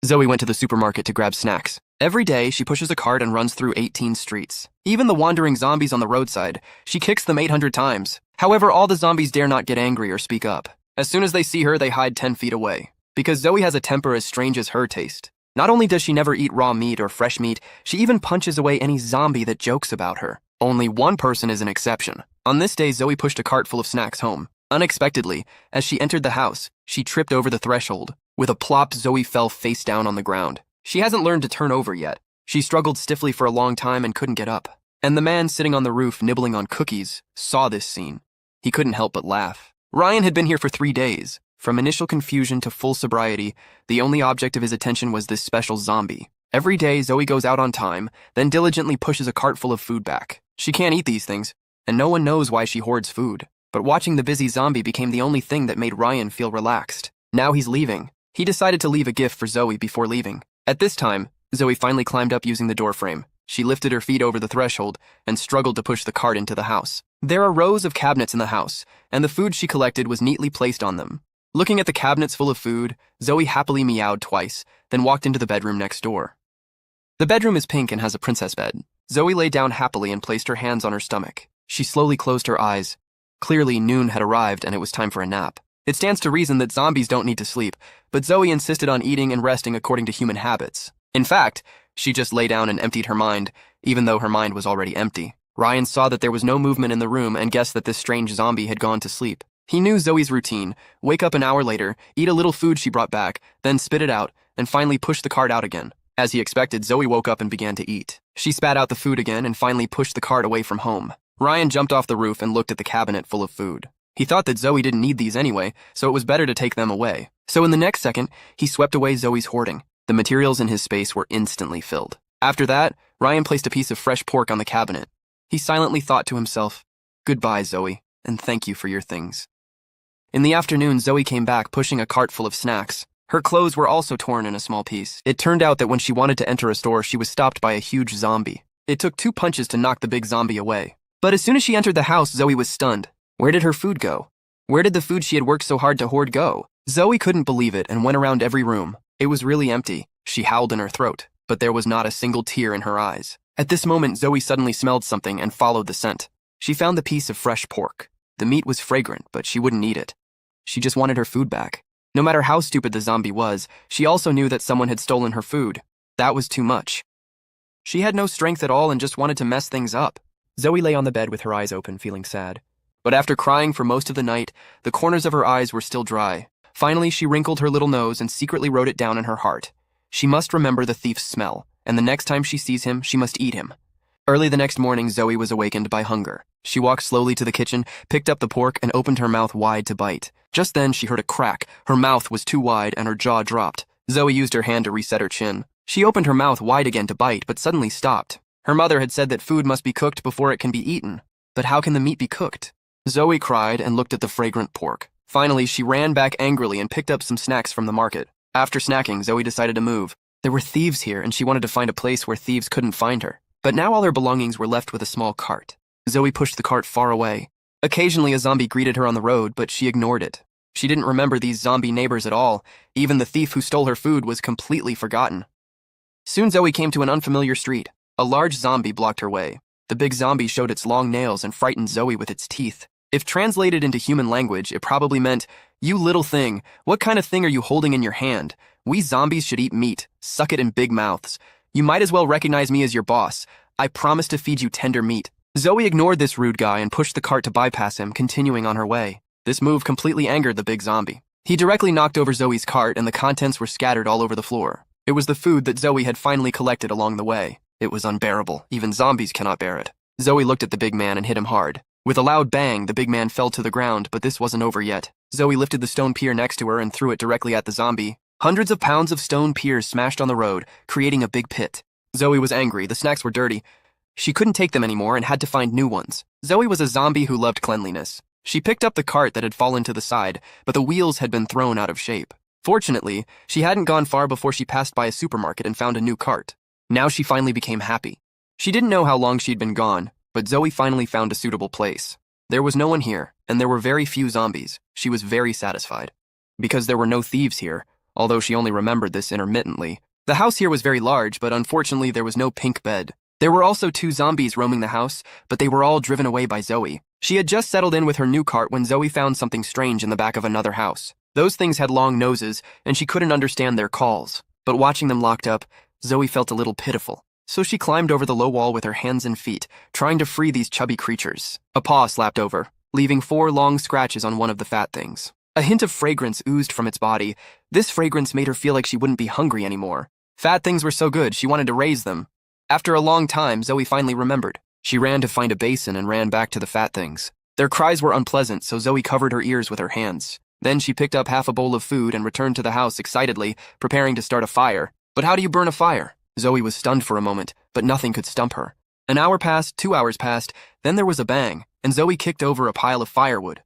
Zoe went to the supermarket to grab snacks. Every day, she pushes a cart and runs through 18 streets. Even the wandering zombies on the roadside, she kicks them 800 times. However, all the zombies dare not get angry or speak up. As soon as they see her, they hide 10 feet away. Because Zoe has a temper as strange as her taste. Not only does she never eat raw meat or fresh meat, she even punches away any zombie that jokes about her. Only one person is an exception. On this day, Zoe pushed a cart full of snacks home. Unexpectedly, as she entered the house, she tripped over the threshold. With a plop, Zoe fell face down on the ground. She hasn't learned to turn over yet. She struggled stiffly for a long time and couldn't get up. And the man sitting on the roof nibbling on cookies saw this scene. He couldn't help but laugh. Ryan had been here for 3 days. From initial confusion to full sobriety, the only object of his attention was this special zombie. Every day, Zoe goes out on time, then diligently pushes a cart full of food back. She can't eat these things, and no one knows why she hoards food. But watching the busy zombie became the only thing that made Ryan feel relaxed. Now he's leaving. He decided to leave a gift for Zoe before leaving. At this time, Zoe finally climbed up using the doorframe. She lifted her feet over the threshold and struggled to push the cart into the house. There are rows of cabinets in the house, and the food she collected was neatly placed on them. Looking at the cabinets full of food, Zoe happily meowed twice, then walked into the bedroom next door. The bedroom is pink and has a princess bed. Zoe lay down happily and placed her hands on her stomach. She slowly closed her eyes. Clearly, noon had arrived and it was time for a nap. It stands to reason that zombies don't need to sleep, but Zoe insisted on eating and resting according to human habits. In fact, she just lay down and emptied her mind, even though her mind was already empty. Ryan saw that there was no movement in the room and guessed that this strange zombie had gone to sleep. He knew Zoe's routine: wake up an hour later, eat a little food she brought back, then spit it out, and finally push the cart out again. As he expected, Zoe woke up and began to eat. She spat out the food again and finally pushed the cart away from home. Ryan jumped off the roof and looked at the cabinet full of food. He thought that Zoe didn't need these anyway, so it was better to take them away. So in the next second, he swept away Zoe's hoarding. The materials in his space were instantly filled. After that, Ryan placed a piece of fresh pork on the cabinet. He silently thought to himself, "Goodbye, Zoe, and thank you for your things." In the afternoon, Zoe came back pushing a cart full of snacks. Her clothes were also torn in a small piece. It turned out that when she wanted to enter a store, she was stopped by a huge zombie. It took 2 punches to knock the big zombie away. But as soon as she entered the house, Zoe was stunned. Where did her food go? Where did the food she had worked so hard to hoard go? Zoe couldn't believe it and went around every room. It was really empty. She howled in her throat, but there was not a single tear in her eyes. At this moment, Zoe suddenly smelled something and followed the scent. She found the piece of fresh pork. The meat was fragrant, but she wouldn't eat it. She just wanted her food back. No matter how stupid the zombie was, she also knew that someone had stolen her food. That was too much. She had no strength at all and just wanted to mess things up. Zoe lay on the bed with her eyes open, feeling sad. But after crying for most of the night, the corners of her eyes were still dry. Finally, she wrinkled her little nose and secretly wrote it down in her heart. She must remember the thief's smell, and the next time she sees him, she must eat him. Early the next morning, Zoe was awakened by hunger. She walked slowly to the kitchen, picked up the pork, and opened her mouth wide to bite. Just then, she heard a crack. Her mouth was too wide, and her jaw dropped. Zoe used her hand to reset her chin. She opened her mouth wide again to bite, but suddenly stopped. Her mother had said that food must be cooked before it can be eaten. But how can the meat be cooked? Zoe cried and looked at the fragrant pork. Finally, she ran back angrily and picked up some snacks from the market. After snacking, Zoe decided to move. There were thieves here, and she wanted to find a place where thieves couldn't find her. But now all her belongings were left with a small cart. Zoe pushed the cart far away. Occasionally, a zombie greeted her on the road, but she ignored it. She didn't remember these zombie neighbors at all. Even the thief who stole her food was completely forgotten. Soon Zoe came to an unfamiliar street. A large zombie blocked her way. The big zombie showed its long nails and frightened Zoe with its teeth. If translated into human language, it probably meant, "You little thing, what kind of thing are you holding in your hand? We zombies should eat meat, suck it in big mouths. You might as well recognize me as your boss. I promise to feed you tender meat." Zoe ignored this rude guy and pushed the cart to bypass him, continuing on her way. This move completely angered the big zombie. He directly knocked over Zoe's cart and the contents were scattered all over the floor. It was the food that Zoe had finally collected along the way. It was unbearable. Even zombies cannot bear it. Zoe looked at the big man and hit him hard. With a loud bang, the big man fell to the ground, but this wasn't over yet. Zoe lifted the stone pier next to her and threw it directly at the zombie. Hundreds of pounds of stone piers smashed on the road, creating a big pit. Zoe was angry. The snacks were dirty. She couldn't take them anymore and had to find new ones. Zoe was a zombie who loved cleanliness. She picked up the cart that had fallen to the side, but the wheels had been thrown out of shape. Fortunately, she hadn't gone far before she passed by a supermarket and found a new cart. Now she finally became happy. She didn't know how long she'd been gone, but Zoe finally found a suitable place. There was no one here, and there were very few zombies. She was very satisfied. Because there were no thieves here, although she only remembered this intermittently. The house here was very large, but unfortunately there was no pink bed. There were also 2 zombies roaming the house, but they were all driven away by Zoe. She had just settled in with her new cart when Zoe found something strange in the back of another house. Those things had long noses, and she couldn't understand their calls. But watching them locked up, Zoe felt a little pitiful. So she climbed over the low wall with her hands and feet, trying to free these chubby creatures. A paw slapped over, leaving 4 long scratches on one of the fat things. A hint of fragrance oozed from its body. This fragrance made her feel like she wouldn't be hungry anymore. Fat things were so good, she wanted to raise them. After a long time, Zoe finally remembered. She ran to find a basin and ran back to the fat things. Their cries were unpleasant, so Zoe covered her ears with her hands. Then she picked up half a bowl of food and returned to the house excitedly, preparing to start a fire. But how do you burn a fire? Zoe was stunned for a moment, but nothing could stump her. An hour passed, 2 hours passed, then there was a bang, and Zoe kicked over a pile of firewood.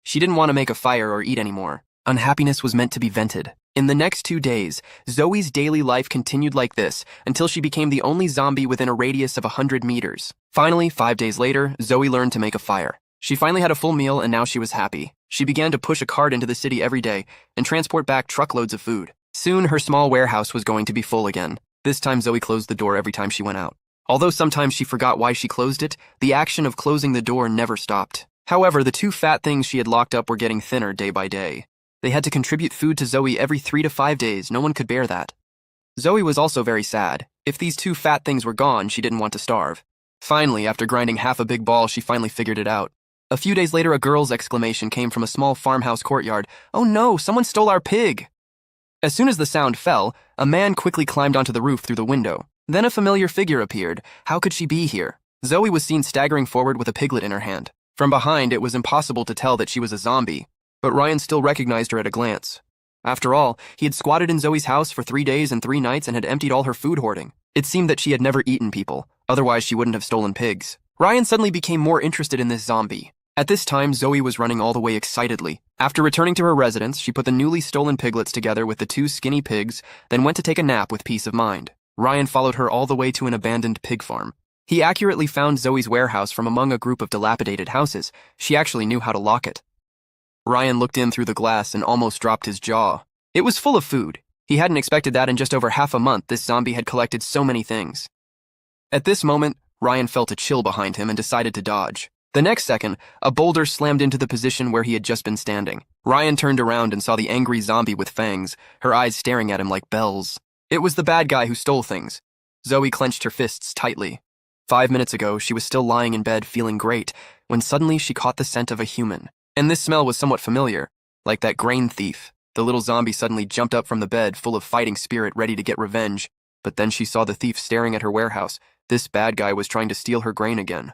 She didn't want to make a fire or eat anymore. Unhappiness was meant to be vented. In the next 2 days, Zoe's daily life continued like this until she became the only zombie within a radius of 100 meters. Finally, 5 days later, Zoe learned to make a fire. She finally had a full meal and now she was happy. She began to push a cart into the city every day and transport back truckloads of food. Soon, her small warehouse was going to be full again. This time, Zoe closed the door every time she went out. Although sometimes she forgot why she closed it, the action of closing the door never stopped. However, the 2 fat things she had locked up were getting thinner day by day. They had to contribute food to Zoe every 3 to 5 days. No one could bear that. Zoe was also very sad. If these 2 fat things were gone, she didn't want to starve. Finally, after grinding half a big ball, she finally figured it out. A few days later, a girl's exclamation came from a small farmhouse courtyard. "Oh no, someone stole our pig!" As soon as the sound fell, a man quickly climbed onto the roof through the window. Then a familiar figure appeared. How could she be here? Zoe was seen staggering forward with a piglet in her hand. From behind, it was impossible to tell that she was a zombie, but Ryan still recognized her at a glance. After all, he had squatted in Zoe's house for 3 days and 3 nights and had emptied all her food hoarding. It seemed that she had never eaten people, otherwise she wouldn't have stolen pigs. Ryan suddenly became more interested in this zombie. At this time, Zoe was running all the way excitedly. After returning to her residence, she put the newly stolen piglets together with the 2 skinny pigs, then went to take a nap with peace of mind. Ryan followed her all the way to an abandoned pig farm. He accurately found Zoe's warehouse from among a group of dilapidated houses. She actually knew how to lock it. Ryan looked in through the glass and almost dropped his jaw. It was full of food. He hadn't expected that in just over half a month this zombie had collected so many things. At this moment, Ryan felt a chill behind him and decided to dodge. The next second, a boulder slammed into the position where he had just been standing. Ryan turned around and saw the angry zombie with fangs, her eyes staring at him like bells. It was the bad guy who stole things. Zoe clenched her fists tightly. 5 minutes ago, she was still lying in bed feeling great, when suddenly she caught the scent of a human. And this smell was somewhat familiar, like that grain thief. The little zombie suddenly jumped up from the bed, full of fighting spirit, ready to get revenge. But then she saw the thief staring at her warehouse. This bad guy was trying to steal her grain again.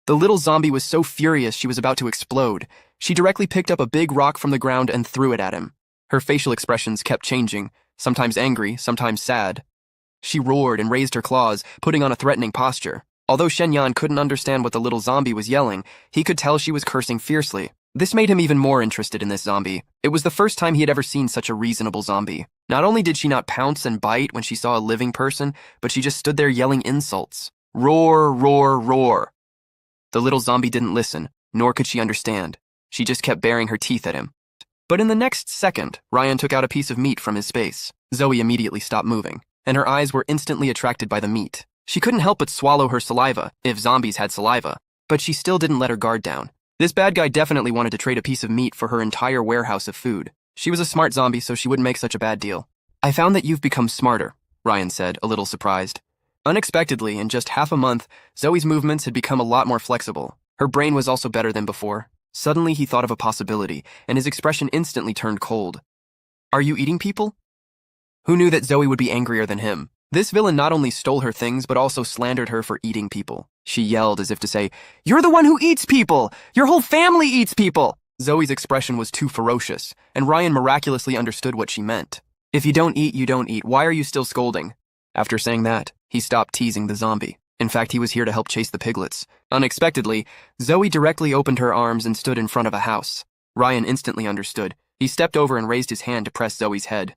The little zombie was so furious she was about to explode. She directly picked up a big rock from the ground and threw it at him. Her facial expressions kept changing, sometimes angry, sometimes sad. She roared and raised her claws, putting on a threatening posture. Although Shen Yan couldn't understand what the little zombie was yelling, he could tell she was cursing fiercely. This made him even more interested in this zombie. It was the first time he had ever seen such a reasonable zombie. Not only did she not pounce and bite when she saw a living person, but she just stood there yelling insults. Roar, roar, roar. The little zombie didn't listen, nor could she understand. She just kept baring her teeth at him. But in the next second, Ryan took out a piece of meat from his space. Zoe immediately stopped moving, and her eyes were instantly attracted by the meat. She couldn't help but swallow her saliva, if zombies had saliva, but she still didn't let her guard down. This bad guy definitely wanted to trade a piece of meat for her entire warehouse of food. She was a smart zombie, so she wouldn't make such a bad deal. "I found that you've become smarter," Ryan said, a little surprised. Unexpectedly, in just half a month, Zoe's movements had become a lot more flexible. Her brain was also better than before. Suddenly, he thought of a possibility, and his expression instantly turned cold. "Are you eating people?" Who knew that Zoe would be angrier than him? This villain not only stole her things, but also slandered her for eating people. She yelled as if to say, "You're the one who eats people! Your whole family eats people!" Zoe's expression was too ferocious, and Ryan miraculously understood what she meant. "If you don't eat, you don't eat. Why are you still scolding?" After saying that, he stopped teasing the zombie. In fact, he was here to help chase the piglets. Unexpectedly, Zoe directly opened her arms and stood in front of a house. Ryan instantly understood. He stepped over and raised his hand to press Zoe's head.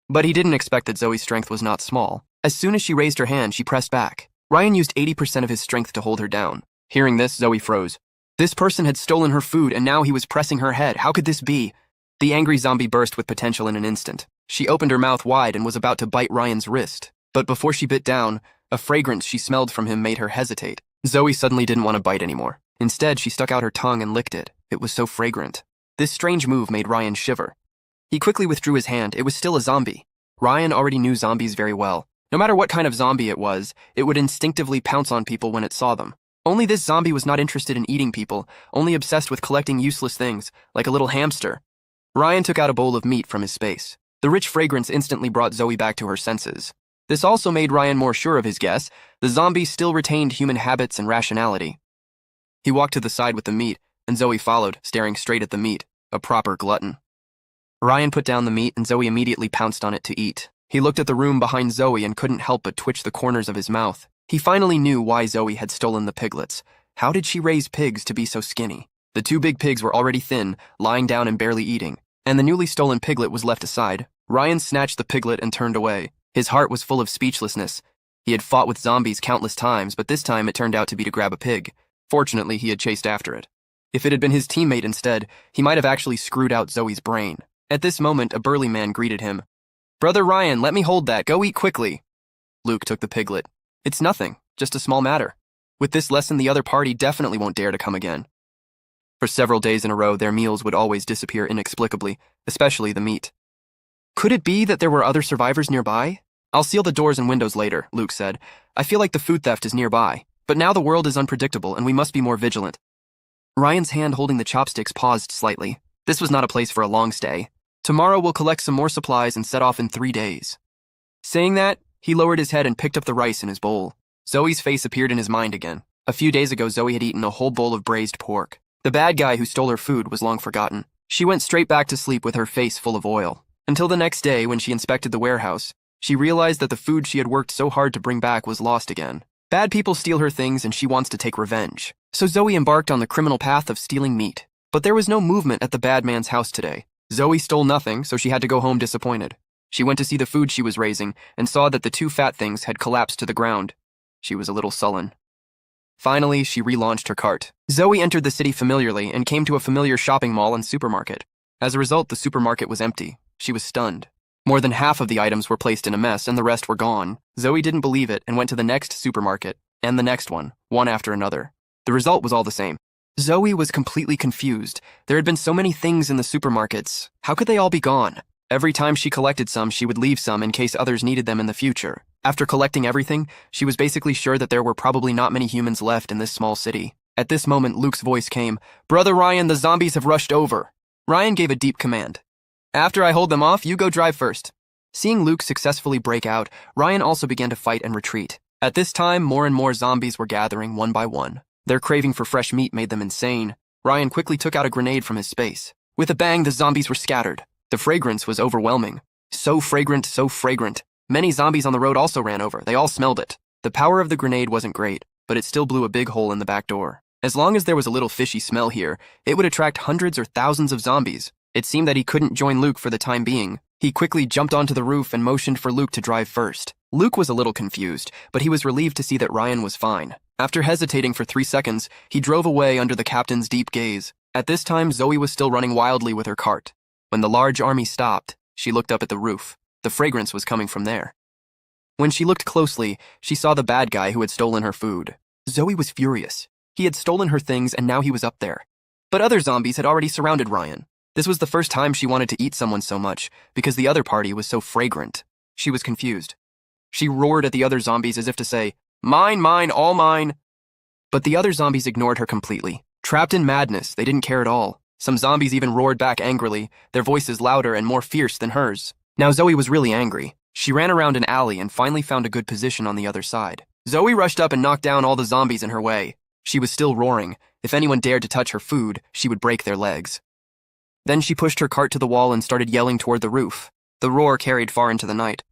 But he didn't expect that Zoe's strength was not small. As soon as she raised her hand, she pressed back. Ryan used 80% of his strength to hold her down. Hearing this, Zoe froze. This person had stolen her food, and now he was pressing her head. How could this be? The angry zombie burst with potential in an instant. She opened her mouth wide and was about to bite Ryan's wrist. But before she bit down, a fragrance she smelled from him made her hesitate. Zoe suddenly didn't want to bite anymore. Instead, she stuck out her tongue and licked it. It was so fragrant. This strange move made Ryan shiver. He quickly withdrew his hand. It was still a zombie. Ryan already knew zombies very well. No matter what kind of zombie it would instinctively pounce on people when it saw them. Only this zombie was not interested in eating people, only obsessed with collecting useless things, like a little hamster. Ryan took out a bowl of meat from his space. The rich fragrance instantly brought Zoe back to her senses. This also made Ryan more sure of his guess. The zombie still retained human habits and rationality. He walked to the side with the meat, and Zoe followed, staring straight at the meat, a proper glutton. Ryan put down the meat, and Zoe immediately pounced on it to eat. He looked at the room behind Zoe and couldn't help but twitch the corners of his mouth. He finally knew why Zoe had stolen the piglets. How did she raise pigs to be so skinny? The two big pigs were already thin, lying down and barely eating, and the newly stolen piglet was left aside. Ryan snatched the piglet and turned away. His heart was full of speechlessness. He had fought with zombies countless times, but this time it turned out to be to grab a pig. Fortunately, he had chased after it. If it had been his teammate instead, he might have actually screwed out Zoe's brain. At this moment, a burly man greeted him. "Brother Ryan, let me hold that. Go eat quickly." Luke took the piglet. "It's nothing, just a small matter. With this lesson, the other party definitely won't dare to come again." For several days in a row, their meals would always disappear inexplicably, especially the meat. Could it be that there were other survivors nearby? "I'll seal the doors and windows later," Luke said. "I feel like the food theft is nearby. But now the world is unpredictable and we must be more vigilant." Ryan's hand holding the chopsticks paused slightly. This was not a place for a long stay. "Tomorrow we'll collect some more supplies and set off in 3 days." Saying that, he lowered his head and picked up the rice in his bowl. Zoe's face appeared in his mind again. A few days ago, Zoe had eaten a whole bowl of braised pork. The bad guy who stole her food was long forgotten. She went straight back to sleep with her face full of oil. Until the next day, when she inspected the warehouse, she realized that the food she had worked so hard to bring back was lost again. Bad people steal her things and she wants to take revenge. So Zoe embarked on the criminal path of stealing meat. But there was no movement at the bad man's house today. Zoe stole nothing, so she had to go home disappointed. She went to see the food she was raising and saw that the two fat things had collapsed to the ground. She was a little sullen. Finally, she relaunched her cart. Zoe entered the city familiarly and came to a familiar shopping mall and supermarket. As a result, the supermarket was empty. She was stunned. More than half of the items were placed in a mess and the rest were gone. Zoe didn't believe it and went to the next supermarket, and the next one after another. The result was all the same. Zoe was completely confused. There had been so many things in the supermarkets. How could they all be gone? Every time she collected some, she would leave some in case others needed them in the future. After collecting everything, she was basically sure that there were probably not many humans left in this small city. At this moment, Luke's voice came. "Brother Ryan, the zombies have rushed over." Ryan gave a deep command. "After I hold them off, you go drive first." Seeing Luke successfully break out, Ryan also began to fight and retreat. At this time, more and more zombies were gathering one by one. Their craving for fresh meat made them insane. Ryan quickly took out a grenade from his space. With a bang, the zombies were scattered. The fragrance was overwhelming. So fragrant, so fragrant. Many zombies on the road also ran over. They all smelled it. The power of the grenade wasn't great, but it still blew a big hole in the back door. As long as there was a little fishy smell here, it would attract hundreds or thousands of zombies. It seemed that he couldn't join Luke for the time being. He quickly jumped onto the roof and motioned for Luke to drive first. Luke was a little confused, but he was relieved to see that Ryan was fine. After hesitating for 3 seconds, he drove away under the captain's deep gaze. At this time, Zoe was still running wildly with her cart. When the large army stopped, she looked up at the roof. The fragrance was coming from there. When she looked closely, she saw the bad guy who had stolen her food. Zoe was furious. He had stolen her things and now he was up there. But other zombies had already surrounded Ryan. This was the first time she wanted to eat someone so much, because the other party was so fragrant. She was confused. She roared at the other zombies as if to say, "Mine, mine, all mine." But the other zombies ignored her completely. Trapped in madness, they didn't care at all. Some zombies even roared back angrily, their voices louder and more fierce than hers. Now Zoe was really angry. She ran around an alley and finally found a good position on the other side. Zoe rushed up and knocked down all the zombies in her way. She was still roaring. If anyone dared to touch her food, she would break their legs. Then she pushed her cart to the wall and started yelling toward the roof. The roar carried far into the night.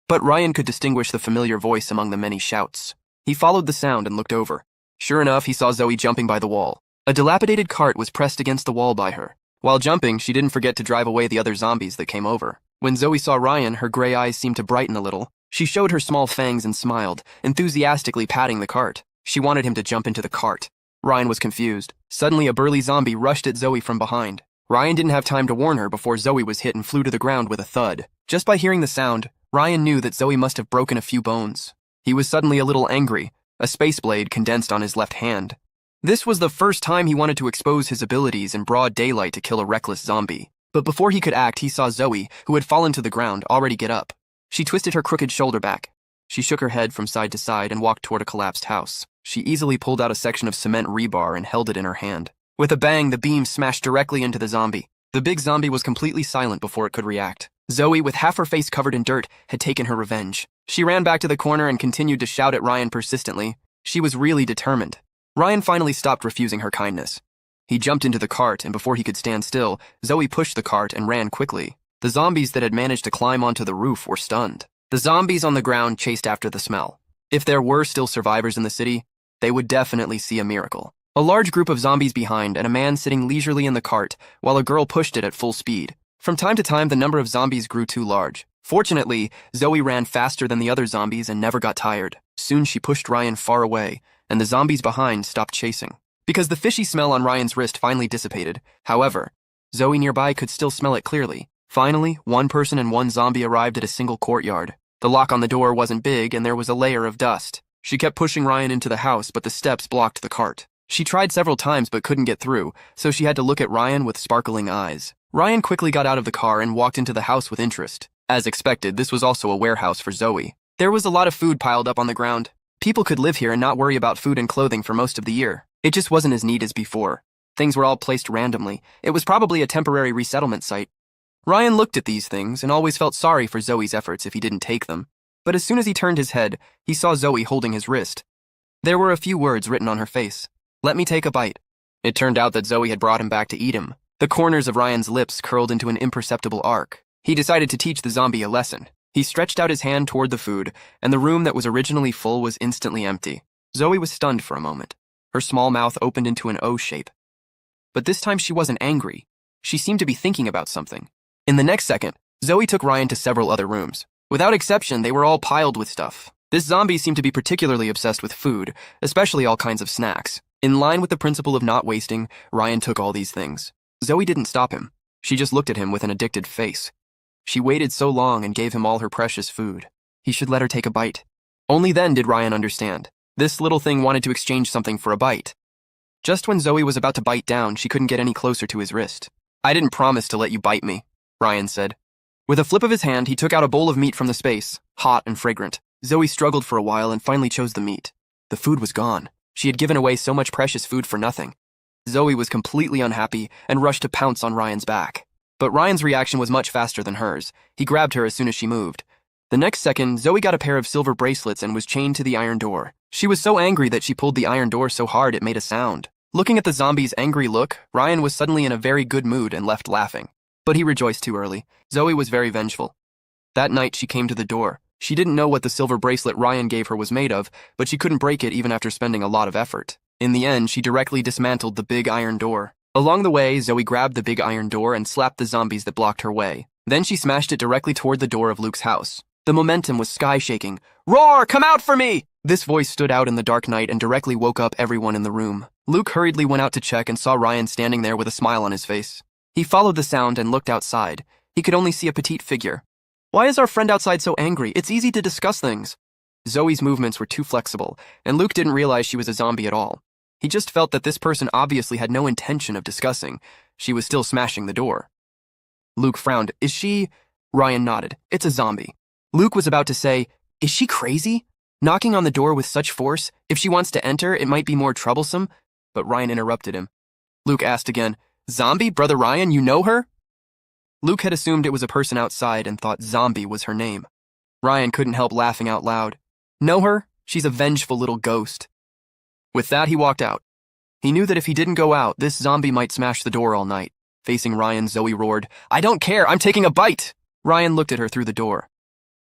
But Ryan could distinguish the familiar voice among the many shouts. He followed the sound and looked over. Sure enough, he saw Zoe jumping by the wall. A dilapidated cart was pressed against the wall by her. While jumping, she didn't forget to drive away the other zombies that came over. When Zoe saw Ryan, her gray eyes seemed to brighten a little. She showed her small fangs and smiled, enthusiastically patting the cart. She wanted him to jump into the cart. Ryan was confused. Suddenly, a burly zombie rushed at Zoe from behind. Ryan didn't have time to warn her before Zoe was hit and flew to the ground with a thud. Just by hearing the sound, Ryan knew that Zoe must have broken a few bones. He was suddenly a little angry, a space blade condensed on his left hand. This was the first time he wanted to expose his abilities in broad daylight to kill a reckless zombie. But before he could act, he saw Zoe, who had fallen to the ground, already get up. She twisted her crooked shoulder back. She shook her head from side to side and walked toward a collapsed house. She easily pulled out a section of cement rebar and held it in her hand. With a bang, the beam smashed directly into the zombie. The big zombie was completely silent before it could react. Zoe, with half her face covered in dirt, had taken her revenge. She ran back to the corner and continued to shout at Ryan persistently. She was really determined. Ryan finally stopped refusing her kindness. He jumped into the cart, and before he could stand still, Zoe pushed the cart and ran quickly. The zombies that had managed to climb onto the roof were stunned. The zombies on the ground chased after the smell. If there were still survivors in the city, they would definitely see a miracle. A large group of zombies behind and a man sitting leisurely in the cart while a girl pushed it at full speed. From time to time, the number of zombies grew too large. Fortunately, Zoe ran faster than the other zombies and never got tired. Soon she pushed Ryan far away, and the zombies behind stopped chasing. Because the fishy smell on Ryan's wrist finally dissipated, however, Zoe nearby could still smell it clearly. Finally, one person and one zombie arrived at a single courtyard. The lock on the door wasn't big and there was a layer of dust. She kept pushing Ryan into the house, but the steps blocked the cart. She tried several times but couldn't get through, so she had to look at Ryan with sparkling eyes. Ryan quickly got out of the car and walked into the house with interest. As expected, this was also a warehouse for Zoe. There was a lot of food piled up on the ground. People could live here and not worry about food and clothing for most of the year. It just wasn't as neat as before. Things were all placed randomly. It was probably a temporary resettlement site. Ryan looked at these things and always felt sorry for Zoe's efforts if he didn't take them. But as soon as he turned his head, he saw Zoe holding his wrist. There were a few words written on her face. "Let me take a bite." It turned out that Zoe had brought him back to eat him. The corners of Ryan's lips curled into an imperceptible arc. He decided to teach the zombie a lesson. He stretched out his hand toward the food, and the room that was originally full was instantly empty. Zoe was stunned for a moment. Her small mouth opened into an O shape. But this time she wasn't angry. She seemed to be thinking about something. In the next second, Zoe took Ryan to several other rooms. Without exception, they were all piled with stuff. This zombie seemed to be particularly obsessed with food, especially all kinds of snacks. In line with the principle of not wasting, Ryan took all these things. Zoe didn't stop him. She just looked at him with an addicted face. She waited so long and gave him all her precious food. He should let her take a bite. Only then did Ryan understand. This little thing wanted to exchange something for a bite. Just when Zoe was about to bite down, she couldn't get any closer to his wrist. "I didn't promise to let you bite me," Ryan said. With a flip of his hand, he took out a bowl of meat from the space, hot and fragrant. Zoe struggled for a while and finally chose the meat. The food was gone. She had given away so much precious food for nothing. Zoe was completely unhappy and rushed to pounce on Ryan's back. But Ryan's reaction was much faster than hers. He grabbed her as soon as she moved. The next second, Zoe got a pair of silver bracelets and was chained to the iron door. She was so angry that she pulled the iron door so hard it made a sound. Looking at the zombie's angry look, Ryan was suddenly in a very good mood and left laughing. But he rejoiced too early. Zoe was very vengeful. That night, she came to the door. She didn't know what the silver bracelet Ryan gave her was made of, but she couldn't break it even after spending a lot of effort. In the end, she directly dismantled the big iron door. Along the way, Zoe grabbed the big iron door and slapped the zombies that blocked her way. Then she smashed it directly toward the door of Luke's house. The momentum was sky-shaking. "Roar, come out for me!" This voice stood out in the dark night and directly woke up everyone in the room. Luke hurriedly went out to check and saw Ryan standing there with a smile on his face. He followed the sound and looked outside. He could only see a petite figure. "Why is our friend outside so angry? It's easy to discuss things." Zoe's movements were too flexible, and Luke didn't realize she was a zombie at all. He just felt that this person obviously had no intention of discussing. She was still smashing the door. Luke frowned. "Is she—" Ryan nodded. "It's a zombie." Luke was about to say, "Is she crazy? Knocking on the door with such force? If she wants to enter, it might be more troublesome." But Ryan interrupted him. Luke asked again, "Zombie, Brother Ryan, you know her?" Luke had assumed it was a person outside and thought Zombie was her name. Ryan couldn't help laughing out loud. "Know her? She's a vengeful little ghost." With that, he walked out. He knew that if he didn't go out, this zombie might smash the door all night. Facing Ryan, Zoe roared, "I don't care, I'm taking a bite!" Ryan looked at her through the door.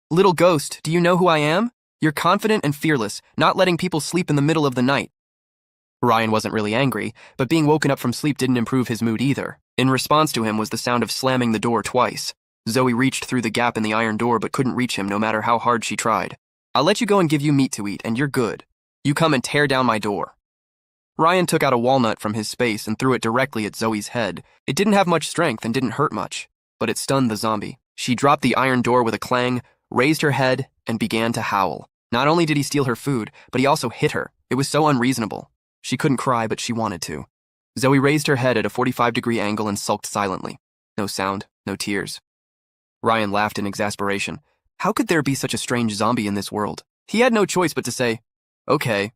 "Little ghost, do you know who I am? You're confident and fearless, not letting people sleep in the middle of the night." Ryan wasn't really angry, but being woken up from sleep didn't improve his mood either. In response to him was the sound of slamming the door twice. Zoe reached through the gap in the iron door but couldn't reach him no matter how hard she tried. "I'll let you go and give you meat to eat, and you're good. You come and tear down my door." Ryan took out a walnut from his space and threw it directly at Zoe's head. It didn't have much strength and didn't hurt much, but it stunned the zombie. She dropped the iron door with a clang, raised her head, and began to howl. Not only did he steal her food, but he also hit her. It was so unreasonable. She couldn't cry, but she wanted to. Zoe raised her head at a 45-degree angle and sulked silently. No sound, no tears. Ryan laughed in exasperation. How could there be such a strange zombie in this world? He had no choice but to say, Okay,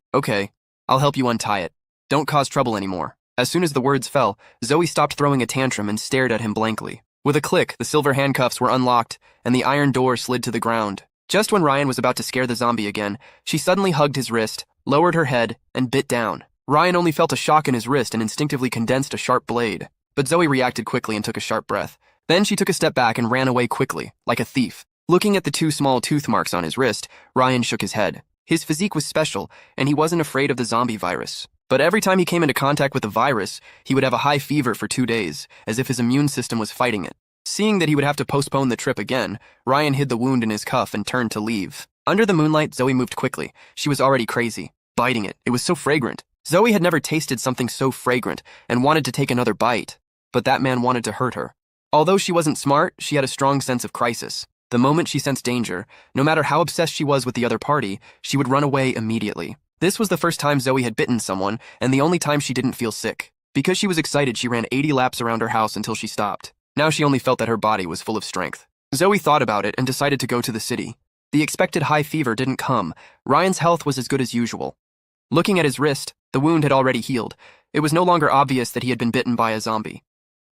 I'll help you untie it. Don't cause trouble anymore. As soon as the words fell, Zoe stopped throwing a tantrum and stared at him blankly. With a click, the silver handcuffs were unlocked, and the iron door slid to the ground. Just when Ryan was about to scare the zombie again, she suddenly hugged his wrist, lowered her head, and bit down. Ryan only felt a shock in his wrist and instinctively condensed a sharp blade. But Zoe reacted quickly and took a sharp breath. Then she took a step back and ran away quickly, like a thief. Looking at the 2 small tooth marks on his wrist, Ryan shook his head. His physique was special, and he wasn't afraid of the zombie virus. But every time he came into contact with the virus, he would have a high fever for 2 days, as if his immune system was fighting it. Seeing that he would have to postpone the trip again, Ryan hid the wound in his cuff and turned to leave. Under the moonlight, Zoe moved quickly. She was already crazy, biting it. It was so fragrant. Zoe had never tasted something so fragrant and wanted to take another bite. But that man wanted to hurt her. Although she wasn't smart, she had a strong sense of crisis. The moment she sensed danger, no matter how obsessed she was with the other party, she would run away immediately. This was the first time Zoe had bitten someone, and the only time she didn't feel sick. Because she was excited, she ran 80 laps around her house until she stopped. Now she only felt that her body was full of strength. Zoe thought about it and decided to go to the city. The expected high fever didn't come. Ryan's health was as good as usual. Looking at his wrist, the wound had already healed. It was no longer obvious that he had been bitten by a zombie.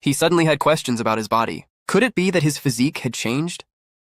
He suddenly had questions about his body. Could it be that his physique had changed?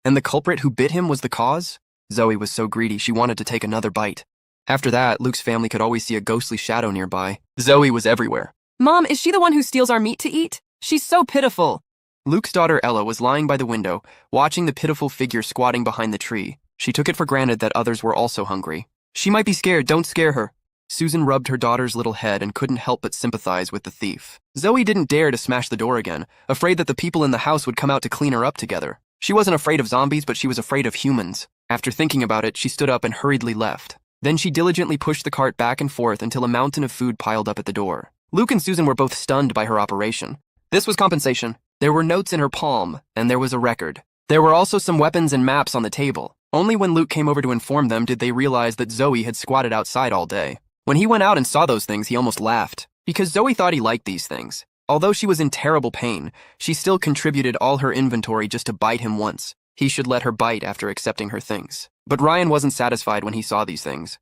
And the culprit who bit him was the cause? Zoe was so greedy she wanted to take another bite. After that, Luke's family could always see a ghostly shadow nearby. Zoe was everywhere. Mom, is she the one who steals our meat to eat? She's so pitiful. Luke's daughter Ella was lying by the window, watching the pitiful figure squatting behind the tree. She took it for granted that others were also hungry. She might be scared, don't scare her. Susan rubbed her daughter's little head and couldn't help but sympathize with the thief. Zoe didn't dare to smash the door again, afraid that the people in the house would come out to clean her up together. She wasn't afraid of zombies, but she was afraid of humans. After thinking about it, she stood up and hurriedly left. Then she diligently pushed the cart back and forth until a mountain of food piled up at the door. Luke and Susan were both stunned by her operation. This was compensation. There were notes in her palm, and there was a record. There were also some weapons and maps on the table. Only when Luke came over to inform them did they realize that Zoe had squatted outside all day. When he went out and saw those things, he almost laughed, because Zoe thought he liked these things. Although she was in terrible pain, she still contributed all her inventory just to bite him once. He should let her bite after accepting her things. But Ryan wasn't satisfied when he saw these things.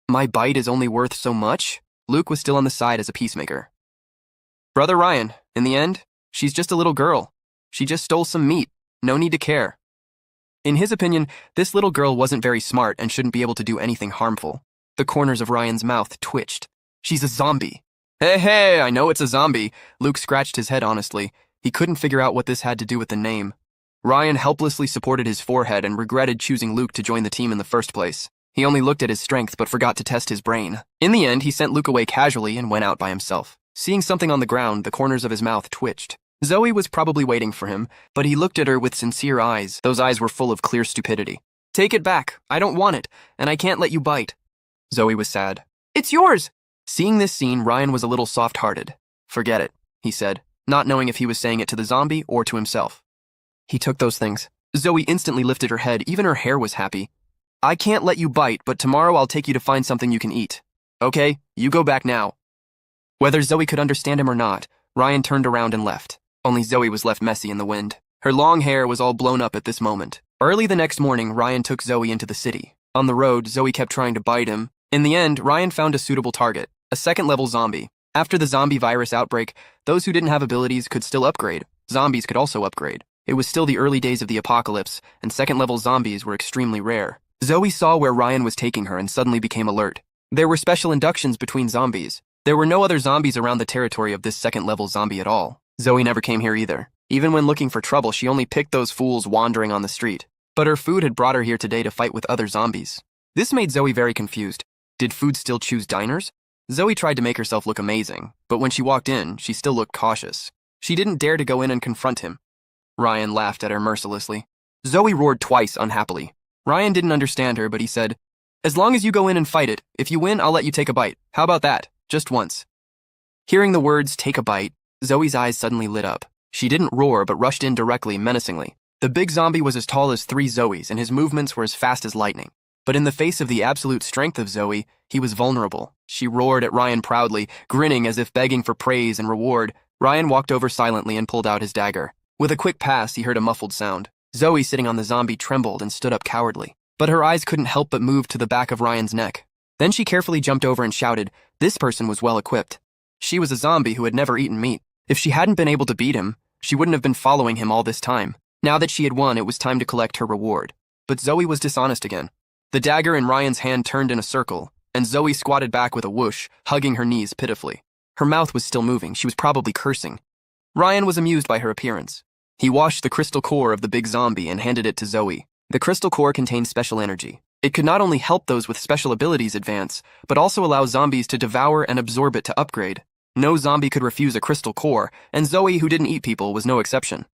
My bite is only worth so much? Luke was still on the side as a peacemaker. Brother Ryan, in the end, she's just a little girl. She just stole some meat. No need to care. In his opinion, this little girl wasn't very smart and shouldn't be able to do anything harmful. The corners of Ryan's mouth twitched. She's a zombie. Hey, I know it's a zombie. Luke scratched his head honestly. He couldn't figure out what this had to do with the name. Ryan helplessly supported his forehead and regretted choosing Luke to join the team in the first place. He only looked at his strength but forgot to test his brain. In the end, he sent Luke away casually and went out by himself. Seeing something on the ground, the corners of his mouth twitched. Zoe was probably waiting for him, but he looked at her with sincere eyes. Those eyes were full of clear stupidity. Take it back. I don't want it, and I can't let you bite. Zoe was sad. It's yours! Seeing this scene, Ryan was a little soft-hearted. Forget it, he said, not knowing if he was saying it to the zombie or to himself. He took those things. Zoe instantly lifted her head, even her hair was happy. I can't let you bite, but tomorrow I'll take you to find something you can eat. Okay, you go back now. Whether Zoe could understand him or not, Ryan turned around and left. Only Zoe was left messy in the wind. Her long hair was all blown up at this moment. Early the next morning, Ryan took Zoe into the city. On the road, Zoe kept trying to bite him. In the end, Ryan found a suitable target, a second-level zombie. After the zombie virus outbreak, those who didn't have abilities could still upgrade. Zombies could also upgrade. It was still the early days of the apocalypse, and second-level zombies were extremely rare. Zoe saw where Ryan was taking her and suddenly became alert. There were special inductions between zombies. There were no other zombies around the territory of this second-level zombie at all. Zoe never came here either. Even when looking for trouble, she only picked those fools wandering on the street. But her food had brought her here today to fight with other zombies. This made Zoe very confused. Did food still choose diners? Zoe tried to make herself look amazing, but when she walked in, she still looked cautious. She didn't dare to go in and confront him. Ryan laughed at her mercilessly. Zoe roared twice unhappily. Ryan didn't understand her, but he said, As long as you go in and fight it, if you win, I'll let you take a bite. How about that? Just once. Hearing the words, "take a bite," Zoe's eyes suddenly lit up. She didn't roar, but rushed in directly, menacingly. The big zombie was as tall as 3 Zoes, and his movements were as fast as lightning. But in the face of the absolute strength of Zoe, he was vulnerable. She roared at Ryan proudly, grinning as if begging for praise and reward. Ryan walked over silently and pulled out his dagger. With a quick pass, he heard a muffled sound. Zoe, sitting on the zombie, trembled and stood up cowardly. But her eyes couldn't help but move to the back of Ryan's neck. Then she carefully jumped over and shouted. This person was well equipped. She was a zombie who had never eaten meat. If she hadn't been able to beat him, she wouldn't have been following him all this time. Now that she had won, it was time to collect her reward. But Zoe was dishonest again. The dagger in Ryan's hand turned in a circle, and Zoe squatted back with a whoosh, hugging her knees pitifully. Her mouth was still moving. She was probably cursing. Ryan was amused by her appearance. He washed the crystal core of the big zombie and handed it to Zoe. The crystal core contained special energy. It could not only help those with special abilities advance, but also allow zombies to devour and absorb it to upgrade. No zombie could refuse a crystal core, and Zoe, who didn't eat people, was no exception.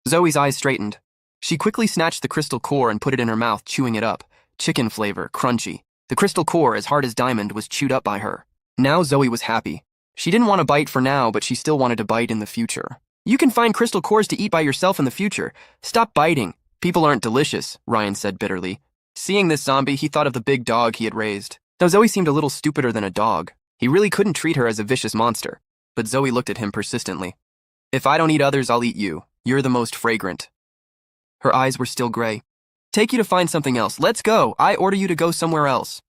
Zoe's eyes straightened. She quickly snatched the crystal core and put it in her mouth, chewing it up. Chicken flavor, crunchy. The crystal core, as hard as diamond, was chewed up by her. Now Zoe was happy. She didn't want to bite for now, but she still wanted to bite in the future. You can find crystal cores to eat by yourself in the future. Stop biting. People aren't delicious, Ryan said bitterly. Seeing this zombie, he thought of the big dog he had raised. Now Zoe seemed a little stupider than a dog. He really couldn't treat her as a vicious monster. But Zoe looked at him persistently. If I don't eat others, I'll eat you. You're the most fragrant. Her eyes were still gray. Take you to find something else. Let's go. I order you to go somewhere else.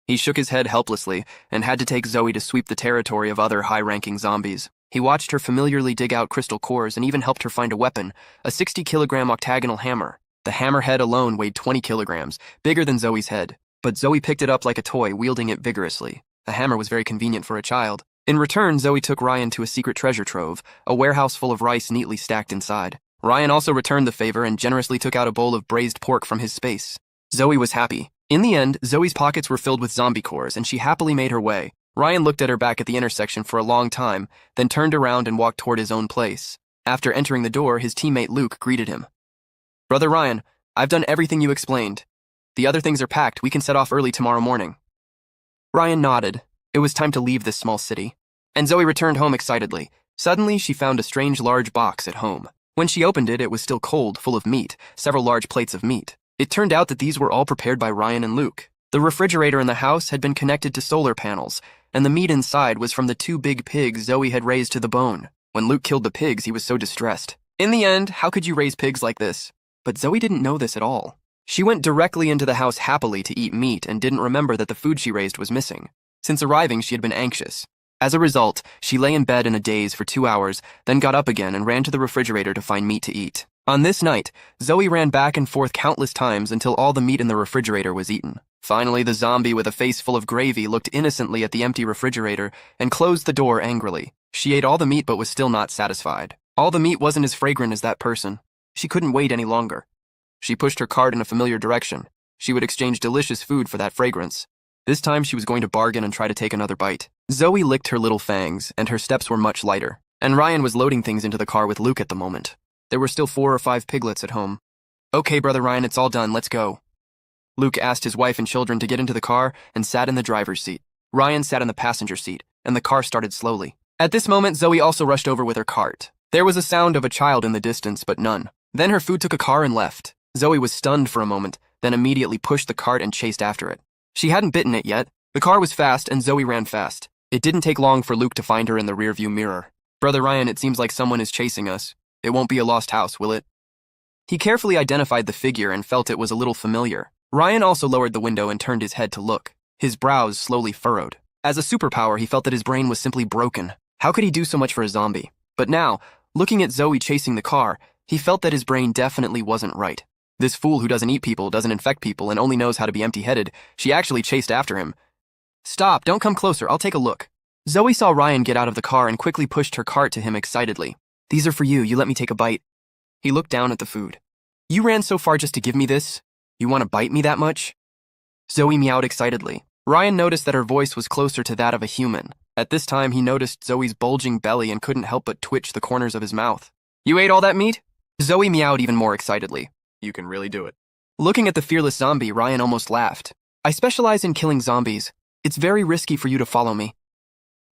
He shook his head helplessly and had to take Zoe to sweep the territory of other high-ranking zombies. He watched her familiarly dig out crystal cores and even helped her find a weapon, a 60-kilogram octagonal hammer. The hammerhead alone weighed 20 kilograms, bigger than Zoe's head. But Zoe picked it up like a toy, wielding it vigorously. The hammer was very convenient for a child. In return, Zoe took Ryan to a secret treasure trove, a warehouse full of rice neatly stacked inside. Ryan also returned the favor and generously took out a bowl of braised pork from his space. Zoe was happy. In the end, Zoe's pockets were filled with zombie cores, and she happily made her way. Ryan looked at her back at the intersection for a long time, then turned around and walked toward his own place. After entering the door, his teammate Luke greeted him. Brother Ryan, I've done everything you explained. The other things are packed. We can set off early tomorrow morning. Ryan nodded. It was time to leave this small city. And Zoe returned home excitedly. Suddenly, she found a strange large box at home. When she opened it, it was still cold, full of meat, several large plates of meat. It turned out that these were all prepared by Ryan and Luke. The refrigerator in the house had been connected to solar panels, and the meat inside was from the 2 big pigs Zoe had raised to the bone. When Luke killed the pigs, he was so distressed. In the end, how could you raise pigs like this? But Zoe didn't know this at all. She went directly into the house happily to eat meat and didn't remember that the food she raised was missing. Since arriving, she had been anxious. As a result, she lay in bed in a daze for 2 hours, then got up again and ran to the refrigerator to find meat to eat. On this night, Zoe ran back and forth countless times until all the meat in the refrigerator was eaten. Finally, the zombie with a face full of gravy looked innocently at the empty refrigerator and closed the door angrily. She ate all the meat but was still not satisfied. All the meat wasn't as fragrant as that person. She couldn't wait any longer. She pushed her cart in a familiar direction. She would exchange delicious food for that fragrance. This time she was going to bargain and try to take another bite. Zoe licked her little fangs, and her steps were much lighter. And Ryan was loading things into the car with Luke at the moment. There were still 4 or 5 piglets at home. Okay, Brother Ryan, it's all done. Let's go. Luke asked his wife and children to get into the car and sat in the driver's seat. Ryan sat in the passenger seat, and the car started slowly. At this moment, Zoe also rushed over with her cart. There was a sound of a child in the distance, but none. Then her food took a car and left. Zoe was stunned for a moment, then immediately pushed the cart and chased after it. She hadn't bitten it yet. The car was fast, and Zoe ran fast. It didn't take long for Luke to find her in the rearview mirror. Brother Ryan, it seems like someone is chasing us. It won't be a lost house, will it? He carefully identified the figure and felt it was a little familiar. Ryan also lowered the window and turned his head to look. His brows slowly furrowed. As a superpower, he felt that his brain was simply broken. How could he do so much for a zombie? But now, looking at Zoe chasing the car, he felt that his brain definitely wasn't right. This fool who doesn't eat people, doesn't infect people, and only knows how to be empty-headed, she actually chased after him. Stop, don't come closer, I'll take a look. Zoe saw Ryan get out of the car and quickly pushed her cart to him excitedly. These are for you, you let me take a bite. He looked down at the food. You ran so far just to give me this? You want to bite me that much? Zoe meowed excitedly. Ryan noticed that her voice was closer to that of a human. At this time, he noticed Zoe's bulging belly and couldn't help but twitch the corners of his mouth. You ate all that meat? Zoe meowed even more excitedly. You can really do it. Looking at the fearless zombie, Ryan almost laughed. I specialize in killing zombies. It's very risky for you to follow me.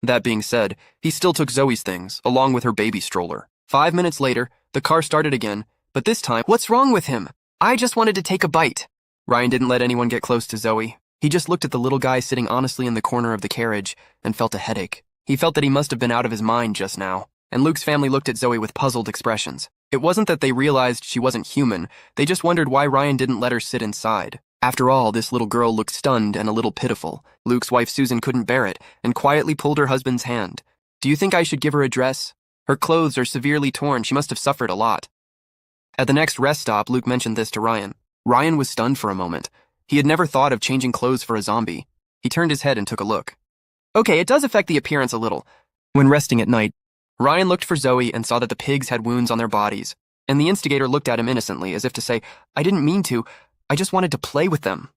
That being said, he still took Zoe's things, along with her baby stroller. 5 minutes later, the car started again, but this time, what's wrong with him? I just wanted to take a bite. Ryan didn't let anyone get close to Zoe. He just looked at the little guy sitting honestly in the corner of the carriage and felt a headache. He felt that he must have been out of his mind just now, and Luke's family looked at Zoe with puzzled expressions. It wasn't that they realized she wasn't human, they just wondered why Ryan didn't let her sit inside. After all, this little girl looked stunned and a little pitiful. Luke's wife Susan couldn't bear it and quietly pulled her husband's hand. Do you think I should give her a dress? Her clothes are severely torn, she must have suffered a lot. At the next rest stop, Luke mentioned this to Ryan. Ryan was stunned for a moment. He had never thought of changing clothes for a zombie. He turned his head and took a look. Okay, it does affect the appearance a little. When resting at night, Ryan looked for Zoe and saw that the pigs had wounds on their bodies, and the instigator looked at him innocently as if to say, I didn't mean to, I just wanted to play with them.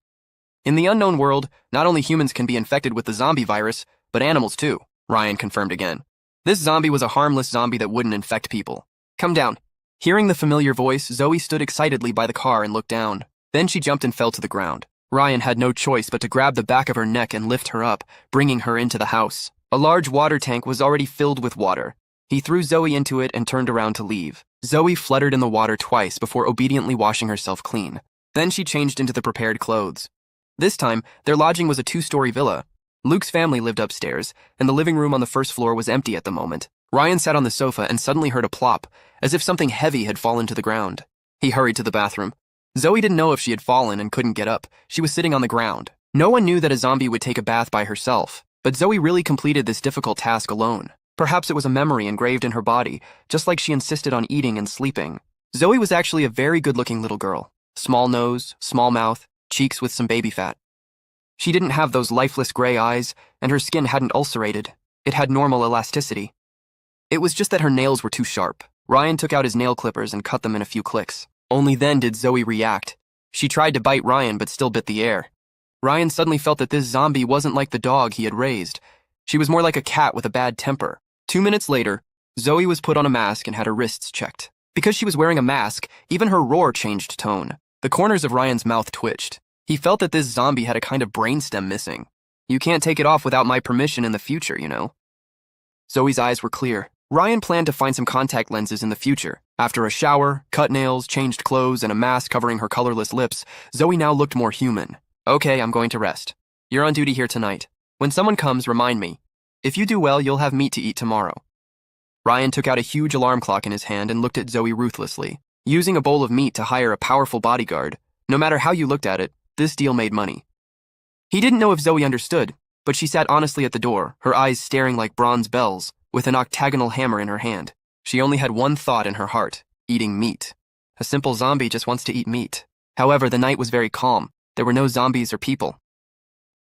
In the unknown world, not only humans can be infected with the zombie virus, but animals too, Ryan confirmed again. This zombie was a harmless zombie that wouldn't infect people. Come down. Hearing the familiar voice, Zoe stood excitedly by the car and looked down. Then she jumped and fell to the ground. Ryan had no choice but to grab the back of her neck and lift her up, bringing her into the house. A large water tank was already filled with water. He threw Zoe into it and turned around to leave. Zoe fluttered in the water twice before obediently washing herself clean. Then she changed into the prepared clothes. This time, their lodging was a 2-story villa. Luke's family lived upstairs, and the living room on the first floor was empty at the moment. Ryan sat on the sofa and suddenly heard a plop, as if something heavy had fallen to the ground. He hurried to the bathroom. Zoe didn't know if she had fallen and couldn't get up. She was sitting on the ground. No one knew that a zombie would take a bath by herself, but Zoe really completed this difficult task alone. Perhaps it was a memory engraved in her body, just like she insisted on eating and sleeping. Zoe was actually a very good-looking little girl. Small nose, small mouth, cheeks with some baby fat. She didn't have those lifeless gray eyes, and her skin hadn't ulcerated. It had normal elasticity. It was just that her nails were too sharp. Ryan took out his nail clippers and cut them in a few clicks. Only then did Zoe react. She tried to bite Ryan but still bit the air. Ryan suddenly felt that this zombie wasn't like the dog he had raised. She was more like a cat with a bad temper. 2 minutes later, Zoe was put on a mask and had her wrists checked. Because she was wearing a mask, even her roar changed tone. The corners of Ryan's mouth twitched. He felt that this zombie had a kind of brainstem missing. You can't take it off without my permission in the future, you know. Zoe's eyes were clear. Ryan planned to find some contact lenses in the future. After a shower, cut nails, changed clothes, and a mask covering her colorless lips, Zoe now looked more human. Okay, I'm going to rest. You're on duty here tonight. When someone comes, remind me. If you do well, you'll have meat to eat tomorrow. Ryan took out a huge alarm clock in his hand and looked at Zoe ruthlessly. Using a bowl of meat to hire a powerful bodyguard, no matter how you looked at it, this deal made money. He didn't know if Zoe understood, but she sat honestly at the door, her eyes staring like bronze bells, with an octagonal hammer in her hand. She only had one thought in her heart, eating meat. A simple zombie just wants to eat meat. However, the night was very calm. There were no zombies or people.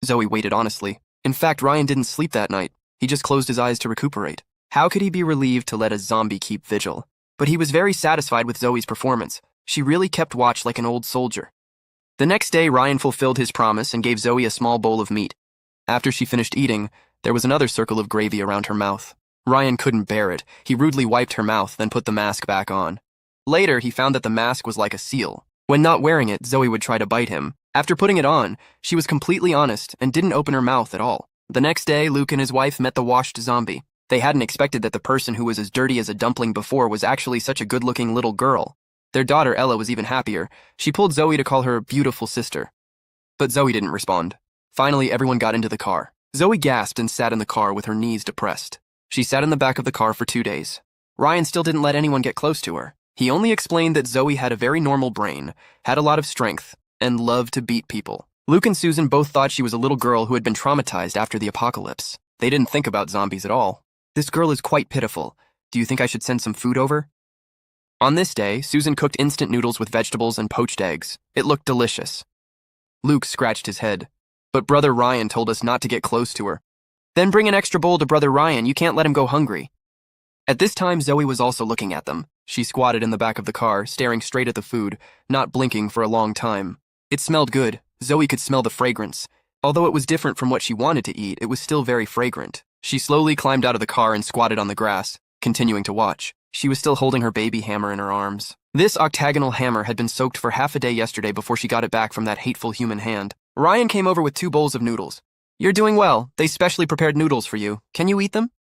Zoe waited honestly. In fact, Ryan didn't sleep that night. He just closed his eyes to recuperate. How could he be relieved to let a zombie keep vigil? But he was very satisfied with Zoe's performance. She really kept watch like an old soldier. The next day, Ryan fulfilled his promise and gave Zoe a small bowl of meat. After she finished eating, there was another circle of gravy around her mouth. Ryan couldn't bear it. He rudely wiped her mouth, then put the mask back on. Later, he found that the mask was like a seal. When not wearing it, Zoe would try to bite him. After putting it on, she was completely honest and didn't open her mouth at all. The next day, Luke and his wife met the washed zombie. They hadn't expected that the person who was as dirty as a dumpling before was actually such a good-looking little girl. Their daughter, Ella, was even happier. She pulled Zoe to call her beautiful sister. But Zoe didn't respond. Finally, everyone got into the car. Zoe gasped and sat in the car with her knees depressed. She sat in the back of the car for 2 days. Ryan still didn't let anyone get close to her. He only explained that Zoe had a very normal brain, had a lot of strength, and loved to beat people. Luke and Susan both thought she was a little girl who had been traumatized after the apocalypse. They didn't think about zombies at all. This girl is quite pitiful. Do you think I should send some food over? On this day, Susan cooked instant noodles with vegetables and poached eggs. It looked delicious. Luke scratched his head. But Brother Ryan told us not to get close to her. Then bring an extra bowl to Brother Ryan. You can't let him go hungry. At this time, Zoe was also looking at them. She squatted in the back of the car, staring straight at the food, not blinking for a long time. It smelled good. Zoe could smell the fragrance. Although it was different from what she wanted to eat, it was still very fragrant. She slowly climbed out of the car and squatted on the grass, continuing to watch. She was still holding her baby hammer in her arms. This octagonal hammer had been soaked for half a day yesterday before she got it back from that hateful human hand. Ryan came over with 2 bowls of noodles. You're doing well. They specially prepared noodles for you. Can you eat them?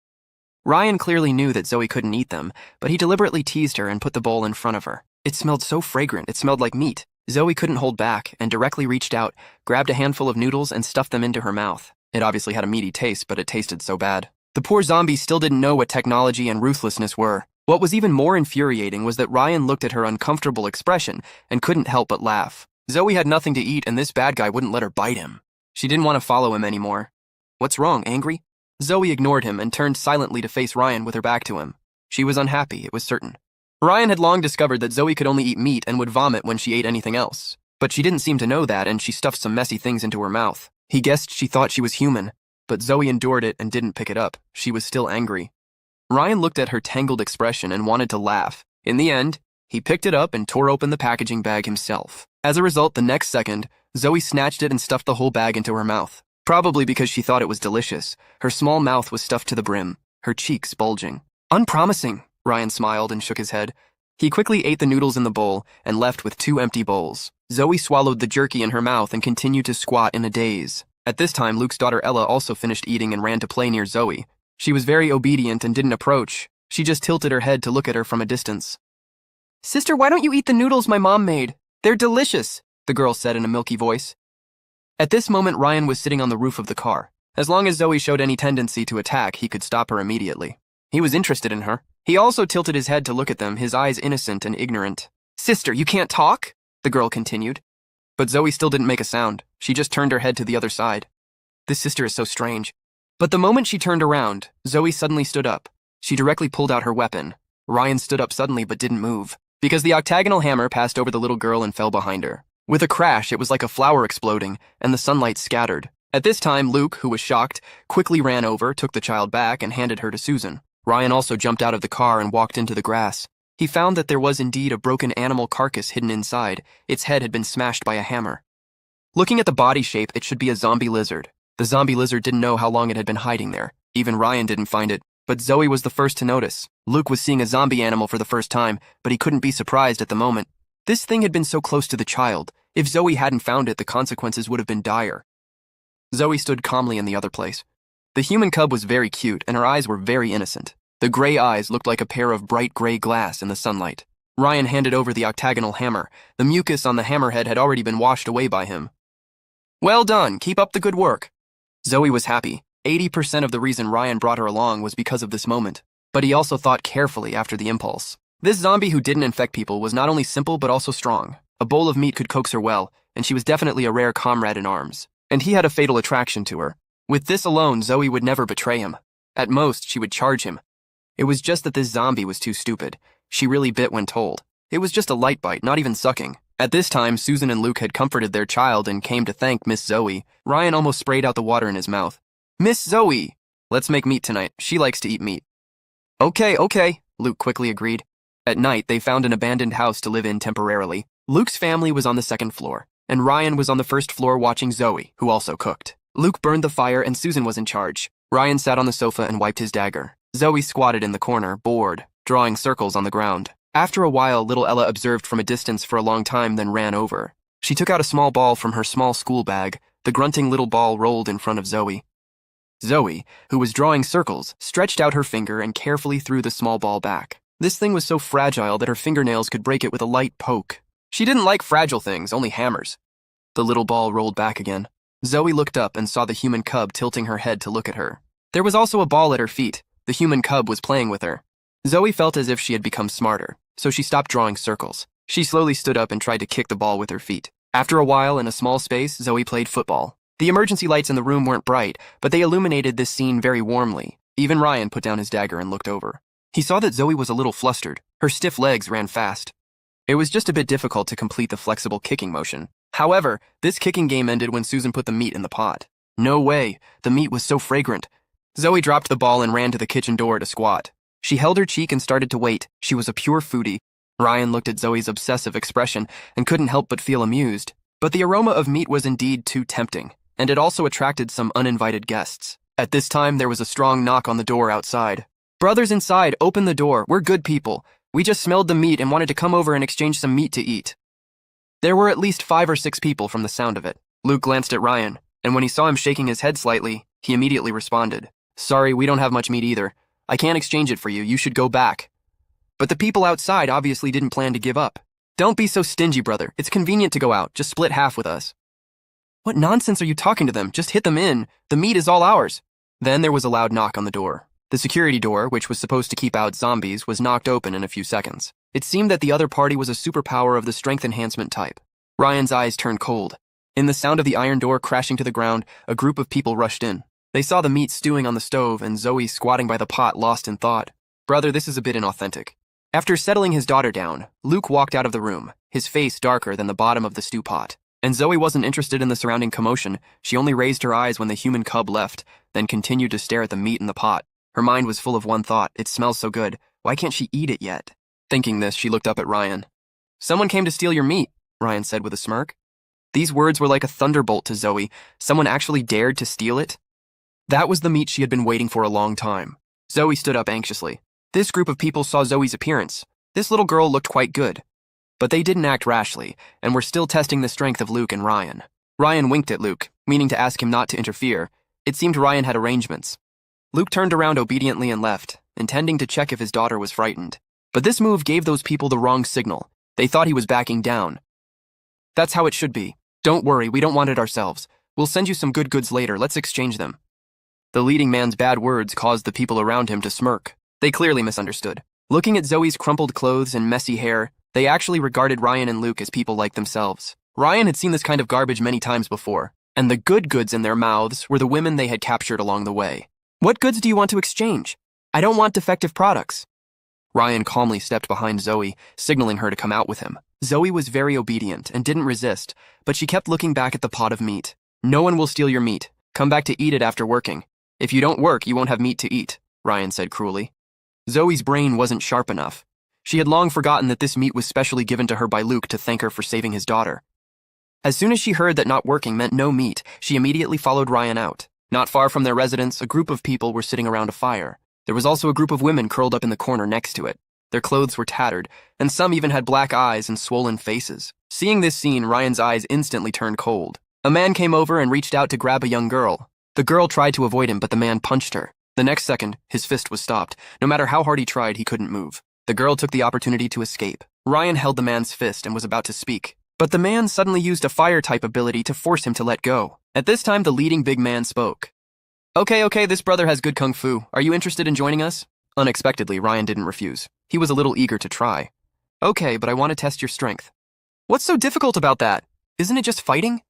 Ryan clearly knew that Zoe couldn't eat them, but he deliberately teased her and put the bowl in front of her. It smelled so fragrant, it smelled like meat. Zoe couldn't hold back and directly reached out, grabbed a handful of noodles and stuffed them into her mouth. It obviously had a meaty taste, but it tasted so bad. The poor zombie still didn't know what technology and ruthlessness were. What was even more infuriating was that Ryan looked at her uncomfortable expression and couldn't help but laugh. Zoe had nothing to eat and this bad guy wouldn't let her bite him. She didn't want to follow him anymore. What's wrong, angry? Zoe ignored him and turned silently to face Ryan with her back to him. She was unhappy, it was certain. Ryan had long discovered that Zoe could only eat meat and would vomit when she ate anything else. But she didn't seem to know that, and she stuffed some messy things into her mouth. He guessed she thought she was human, but Zoe endured it and didn't pick it up. She was still angry. Ryan looked at her tangled expression and wanted to laugh. In the end, he picked it up and tore open the packaging bag himself. As a result, the next second, Zoe snatched it and stuffed the whole bag into her mouth. Probably because she thought it was delicious. Her small mouth was stuffed to the brim, her cheeks bulging. Unpromising, Ryan smiled and shook his head. He quickly ate the noodles in the bowl and left with 2 empty bowls. Zoe swallowed the jerky in her mouth and continued to squat in a daze. At this time, Luke's daughter Ella also finished eating and ran to play near Zoe. She was very obedient and didn't approach. She just tilted her head to look at her from a distance. Sister, why don't you eat the noodles my mom made? They're delicious, the girl said in a milky voice. At this moment, Ryan was sitting on the roof of the car. As long as Zoe showed any tendency to attack, he could stop her immediately. He was interested in her. He also tilted his head to look at them, his eyes innocent and ignorant. Sister, you can't talk? The girl continued. But Zoe still didn't make a sound. She just turned her head to the other side. This sister is so strange. But the moment she turned around, Zoe suddenly stood up. She directly pulled out her weapon. Ryan stood up suddenly but didn't move, because the octagonal hammer passed over the little girl and fell behind her. With a crash, it was like a flower exploding, and the sunlight scattered. At this time, Luke, who was shocked, quickly ran over, took the child back, and handed her to Susan. Ryan also jumped out of the car and walked into the grass. He found that there was indeed a broken animal carcass hidden inside. Its head had been smashed by a hammer. Looking at the body shape, it should be a zombie lizard. The zombie lizard didn't know how long it had been hiding there. Even Ryan didn't find it, but Zoe was the first to notice. Luke was seeing a zombie animal for the first time, but he couldn't be surprised at the moment. This thing had been so close to the child. If Zoe hadn't found it, the consequences would have been dire. Zoe stood calmly in the other place. The human cub was very cute, and her eyes were very innocent. The gray eyes looked like a pair of bright gray glass in the sunlight. Ryan handed over the octagonal hammer. The mucus on the hammerhead had already been washed away by him. Well done, keep up the good work. Zoe was happy. 80% of the reason Ryan brought her along was because of this moment. But he also thought carefully after the impulse. This zombie who didn't infect people was not only simple but also strong. A bowl of meat could coax her well, and she was definitely a rare comrade in arms. And he had a fatal attraction to her. With this alone, Zoe would never betray him. At most, she would charge him. It was just that this zombie was too stupid. She really bit when told. It was just a light bite, not even sucking. At this time, Susan and Luke had comforted their child and came to thank Miss Zoe. Ryan almost sprayed out the water in his mouth. Miss Zoe! Let's make meat tonight. She likes to eat meat. Okay, Luke quickly agreed. At night, they found an abandoned house to live in temporarily. Luke's family was on the second floor, and Ryan was on the first floor watching Zoe, who also cooked. Luke burned the fire and Susan was in charge. Ryan sat on the sofa and wiped his dagger. Zoe squatted in the corner, bored, drawing circles on the ground. After a while, little Ella observed from a distance for a long time, then ran over. She took out a small ball from her small school bag. The grunting little ball rolled in front of Zoe. Zoe, who was drawing circles, stretched out her finger and carefully threw the small ball back. This thing was so fragile that her fingernails could break it with a light poke. She didn't like fragile things, only hammers. The little ball rolled back again. Zoe looked up and saw the human cub tilting her head to look at her. There was also a ball at her feet. The human cub was playing with her. Zoe felt as if she had become smarter, so she stopped drawing circles. She slowly stood up and tried to kick the ball with her feet. After a while, in a small space, Zoe played football. The emergency lights in the room weren't bright, but they illuminated this scene very warmly. Even Ryan put down his dagger and looked over. He saw that Zoe was a little flustered. Her stiff legs ran fast. It was just a bit difficult to complete the flexible kicking motion. However, this kicking game ended when Susan put the meat in the pot. No way, the meat was so fragrant. Zoe dropped the ball and ran to the kitchen door to squat. She held her cheek and started to wait. She was a pure foodie. Ryan looked at Zoe's obsessive expression and couldn't help but feel amused. But the aroma of meat was indeed too tempting, and it also attracted some uninvited guests. At this time, there was a strong knock on the door outside. Brothers inside, open the door. We're good people. We just smelled the meat and wanted to come over and exchange some meat to eat. There were at least 5 or 6 people from the sound of it. Luke glanced at Ryan. and when he saw him shaking his head slightly, he immediately responded, "Sorry, we don't have much meat either. I can't exchange it for you. You should go back." But the people outside obviously didn't plan to give up. "Don't be so stingy, brother. It's convenient to go out. Just split half with us." "What nonsense are you talking to them? Just hit them in. The meat is all ours." Then there was a loud knock on the door. The security door, which was supposed to keep out zombies, was knocked open in a few seconds. It seemed that the other party was a superpower of the strength enhancement type. Ryan's eyes turned cold. In the sound of the iron door crashing to the ground, a group of people rushed in. They saw the meat stewing on the stove and Zoe squatting by the pot, lost in thought. "Brother, this is a bit inauthentic." After settling his daughter down, Luke walked out of the room, his face darker than the bottom of the stew pot. And Zoe wasn't interested in the surrounding commotion. She only raised her eyes when the human cub left, then continued to stare at the meat in the pot. Her mind was full of one thought: it smells so good. Why can't she eat it yet? Thinking this, she looked up at Ryan. "Someone came to steal your meat," Ryan said with a smirk. These words were like a thunderbolt to Zoe. Someone actually dared to steal it? That was the meat she had been waiting for a long time. Zoe stood up anxiously. This group of people saw Zoe's appearance. This little girl looked quite good. But they didn't act rashly, and were still testing the strength of Luke and Ryan. Ryan winked at Luke, meaning to ask him not to interfere. It seemed Ryan had arrangements. Luke turned around obediently and left, intending to check if his daughter was frightened. But this move gave those people the wrong signal. They thought he was backing down. "That's how it should be. Don't worry, we don't want it ourselves. We'll send you some good goods later. Let's exchange them." The leading man's bad words caused the people around him to smirk. They clearly misunderstood. Looking at Zoe's crumpled clothes and messy hair, they actually regarded Ryan and Luke as people like themselves. Ryan had seen this kind of garbage many times before, and the good goods in their mouths were the women they had captured along the way. "What goods do you want to exchange? I don't want defective products." Ryan calmly stepped behind Zoe, signaling her to come out with him. Zoe was very obedient and didn't resist, but she kept looking back at the pot of meat. "No one will steal your meat. Come back to eat it after working. If you don't work, you won't have meat to eat," Ryan said cruelly. Zoe's brain wasn't sharp enough. She had long forgotten that this meat was specially given to her by Luke to thank her for saving his daughter. As soon as she heard that not working meant no meat, she immediately followed Ryan out. Not far from their residence, a group of people were sitting around a fire. There was also a group of women curled up in the corner next to it. Their clothes were tattered, and some even had black eyes and swollen faces. Seeing this scene, Ryan's eyes instantly turned cold. A man came over and reached out to grab a young girl. The girl tried to avoid him, but the man punched her. The next second, his fist was stopped. No matter how hard he tried, he couldn't move. The girl took the opportunity to escape. Ryan held the man's fist and was about to speak, but the man suddenly used a fire-type ability to force him to let go. At this time, the leading big man spoke. Okay, this brother has good kung fu. Are you interested in joining us?" Unexpectedly, Ryan didn't refuse. He was a little eager to try. "Okay, but I want to test your strength." "What's so difficult about that? Isn't it just fighting?"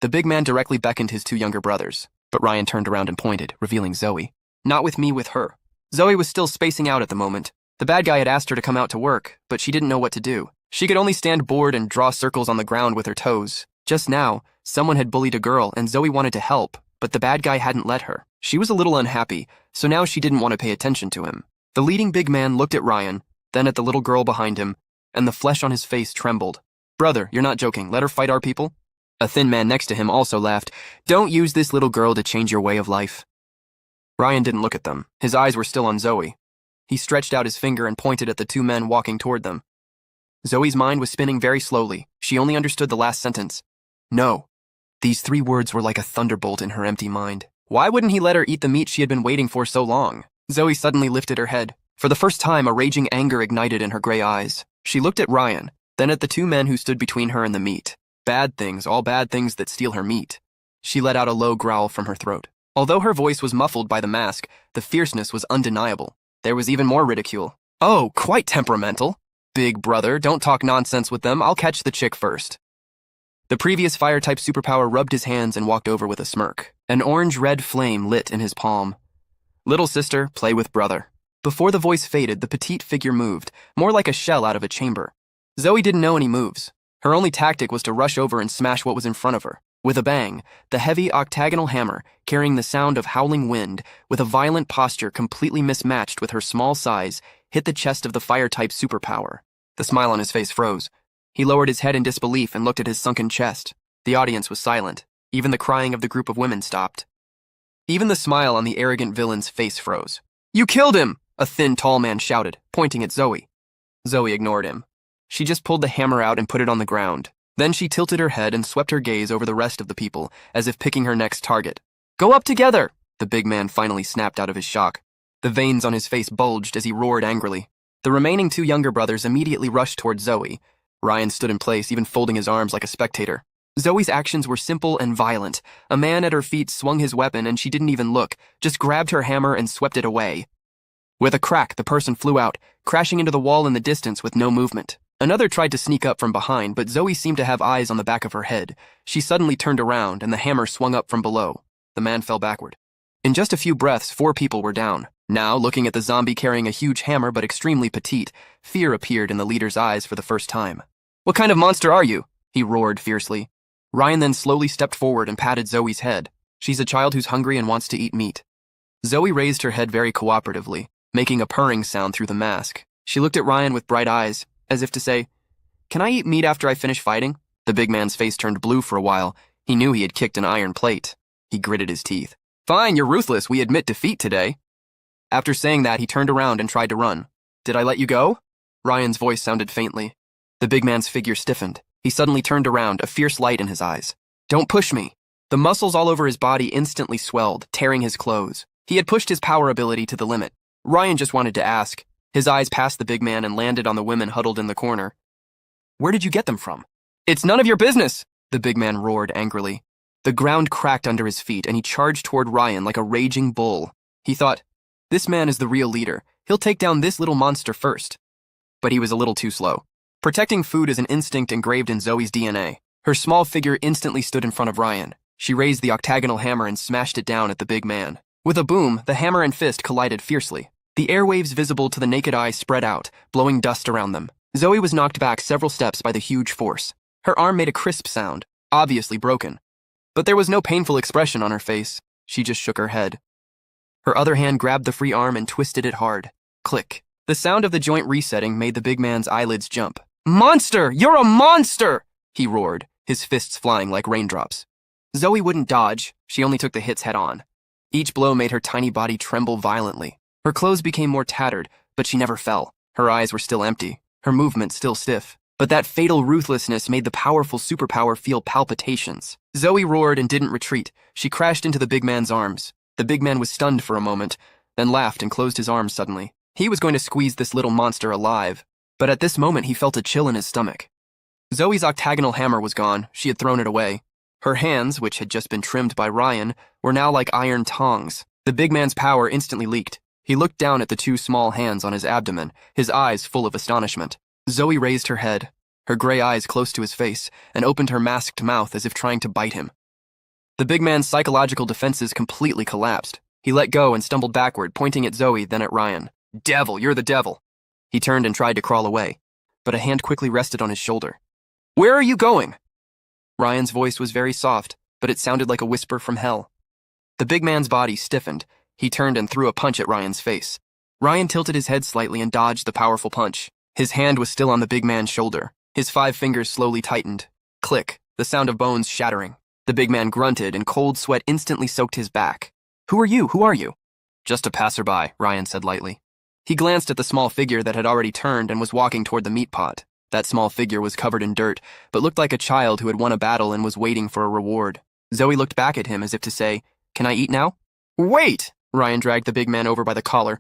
The big man directly beckoned his two younger brothers, but Ryan turned around and pointed, revealing Zoe. "Not with me, with her." Zoe was still spacing out at the moment. The bad guy had asked her to come out to work, but she didn't know what to do. She could only stand bored and draw circles on the ground with her toes. Just now, someone had bullied a girl, and Zoe wanted to help, but the bad guy hadn't let her. She was a little unhappy, so now she didn't want to pay attention to him. The leading big man looked at Ryan, then at the little girl behind him, and the flesh on his face trembled. "Brother, you're not joking. Let her fight our people?" A thin man next to him also laughed. "Don't use this little girl to change your way of life." Ryan didn't look at them. His eyes were still on Zoe. He stretched out his finger and pointed at the two men walking toward them. Zoe's mind was spinning very slowly. She only understood the last sentence. No. These three words were like a thunderbolt in her empty mind. Why wouldn't he let her eat the meat she had been waiting for so long? Zoe suddenly lifted her head. For the first time, a raging anger ignited in her gray eyes. She looked at Ryan, then at the two men who stood between her and the meat. Bad things, all bad things that steal her meat. She let out a low growl from her throat. Although her voice was muffled by the mask, the fierceness was undeniable. There was even more ridicule. "Oh, quite temperamental. Big brother, don't talk nonsense with them. I'll catch the chick first." The previous fire-type superpower rubbed his hands and walked over with a smirk. An orange-red flame lit in his palm. "Little sister, play with brother." Before the voice faded, the petite figure moved, more like a shell out of a chamber. Zoe didn't know any moves. Her only tactic was to rush over and smash what was in front of her. With a bang, the heavy octagonal hammer, carrying the sound of howling wind, with a violent posture completely mismatched with her small size, hit the chest of the fire-type superpower. The smile on his face froze. He lowered his head in disbelief and looked at his sunken chest. The audience was silent. Even the crying of the group of women stopped. Even the smile on the arrogant villain's face froze. "You killed him!" a thin, tall man shouted, pointing at Zoe. Zoe ignored him. She just pulled the hammer out and put it on the ground. Then she tilted her head and swept her gaze over the rest of the people, as if picking her next target. "Go up together!" the big man finally snapped out of his shock. The veins on his face bulged as he roared angrily. The remaining two younger brothers immediately rushed toward Zoe. Ryan stood in place, even folding his arms like a spectator. Zoe's actions were simple and violent. A man at her feet swung his weapon and she didn't even look, just grabbed her hammer and swept it away. With a crack, the person flew out, crashing into the wall in the distance with no movement. Another tried to sneak up from behind, but Zoe seemed to have eyes on the back of her head. She suddenly turned around and the hammer swung up from below. The man fell backward. In just a few breaths, 4 people were down. Now, looking at the zombie carrying a huge hammer but extremely petite, fear appeared in the leader's eyes for the first time. "What kind of monster are you?" he roared fiercely. Ryan then slowly stepped forward and patted Zoe's head. "She's a child who's hungry and wants to eat meat." Zoe raised her head very cooperatively, making a purring sound through the mask. She looked at Ryan with bright eyes, as if to say, "Can I eat meat after I finish fighting?" The big man's face turned blue for a while. He knew he had kicked an iron plate. He gritted his teeth. "Fine, you're ruthless. We admit defeat today." After saying that, he turned around and tried to run. "Did I let you go?" Ryan's voice sounded faintly. The big man's figure stiffened. He suddenly turned around, a fierce light in his eyes. "Don't push me." The muscles all over his body instantly swelled, tearing his clothes. He had pushed his power ability to the limit. Ryan just wanted to ask. His eyes passed the big man and landed on the women huddled in the corner. "Where did you get them from?" "It's none of your business," the big man roared angrily. The ground cracked under his feet and he charged toward Ryan like a raging bull. He thought, "This man is the real leader. He'll take down this little monster first." But he was a little too slow. Protecting food is an instinct engraved in Zoe's DNA. Her small figure instantly stood in front of Ryan. She raised the octagonal hammer and smashed it down at the big man. With a boom, the hammer and fist collided fiercely. The airwaves visible to the naked eye spread out, blowing dust around them. Zoe was knocked back several steps by the huge force. Her arm made a crisp sound, obviously broken. But there was no painful expression on her face. She just shook her head. Her other hand grabbed the free arm and twisted it hard. Click. The sound of the joint resetting made the big man's eyelids jump. "Monster! You're a monster!" he roared, his fists flying like raindrops. Zoe wouldn't dodge. She only took the hits head on. Each blow made her tiny body tremble violently. Her clothes became more tattered, but she never fell. Her eyes were still empty, her movement still stiff. But that fatal ruthlessness made the powerful superpower feel palpitations. Zoe roared and didn't retreat. She crashed into the big man's arms. The big man was stunned for a moment, then laughed and closed his arms suddenly. He was going to squeeze this little monster alive. But at this moment, he felt a chill in his stomach. Zoe's octagonal hammer was gone. She had thrown it away. Her hands, which had just been trimmed by Ryan, were now like iron tongs. The big man's power instantly leaked. He looked down at the 2 small hands on his abdomen, his eyes full of astonishment. Zoe raised her head, her gray eyes close to his face, and opened her masked mouth as if trying to bite him. The big man's psychological defenses completely collapsed. He let go and stumbled backward, pointing at Zoe, then at Ryan. "Devil, you're the devil." He turned and tried to crawl away, but a hand quickly rested on his shoulder. "Where are you going?" Ryan's voice was very soft, but it sounded like a whisper from hell. The big man's body stiffened. He turned and threw a punch at Ryan's face. Ryan tilted his head slightly and dodged the powerful punch. His hand was still on the big man's shoulder. His 5 fingers slowly tightened. Click, the sound of bones shattering. The big man grunted and cold sweat instantly soaked his back. "Who are you? Who are you?" "Just a passerby," Ryan said lightly. He glanced at the small figure that had already turned and was walking toward the meat pot. That small figure was covered in dirt, but looked like a child who had won a battle and was waiting for a reward. Zoe looked back at him as if to say, "Can I eat now?" "Wait!" Ryan dragged the big man over by the collar.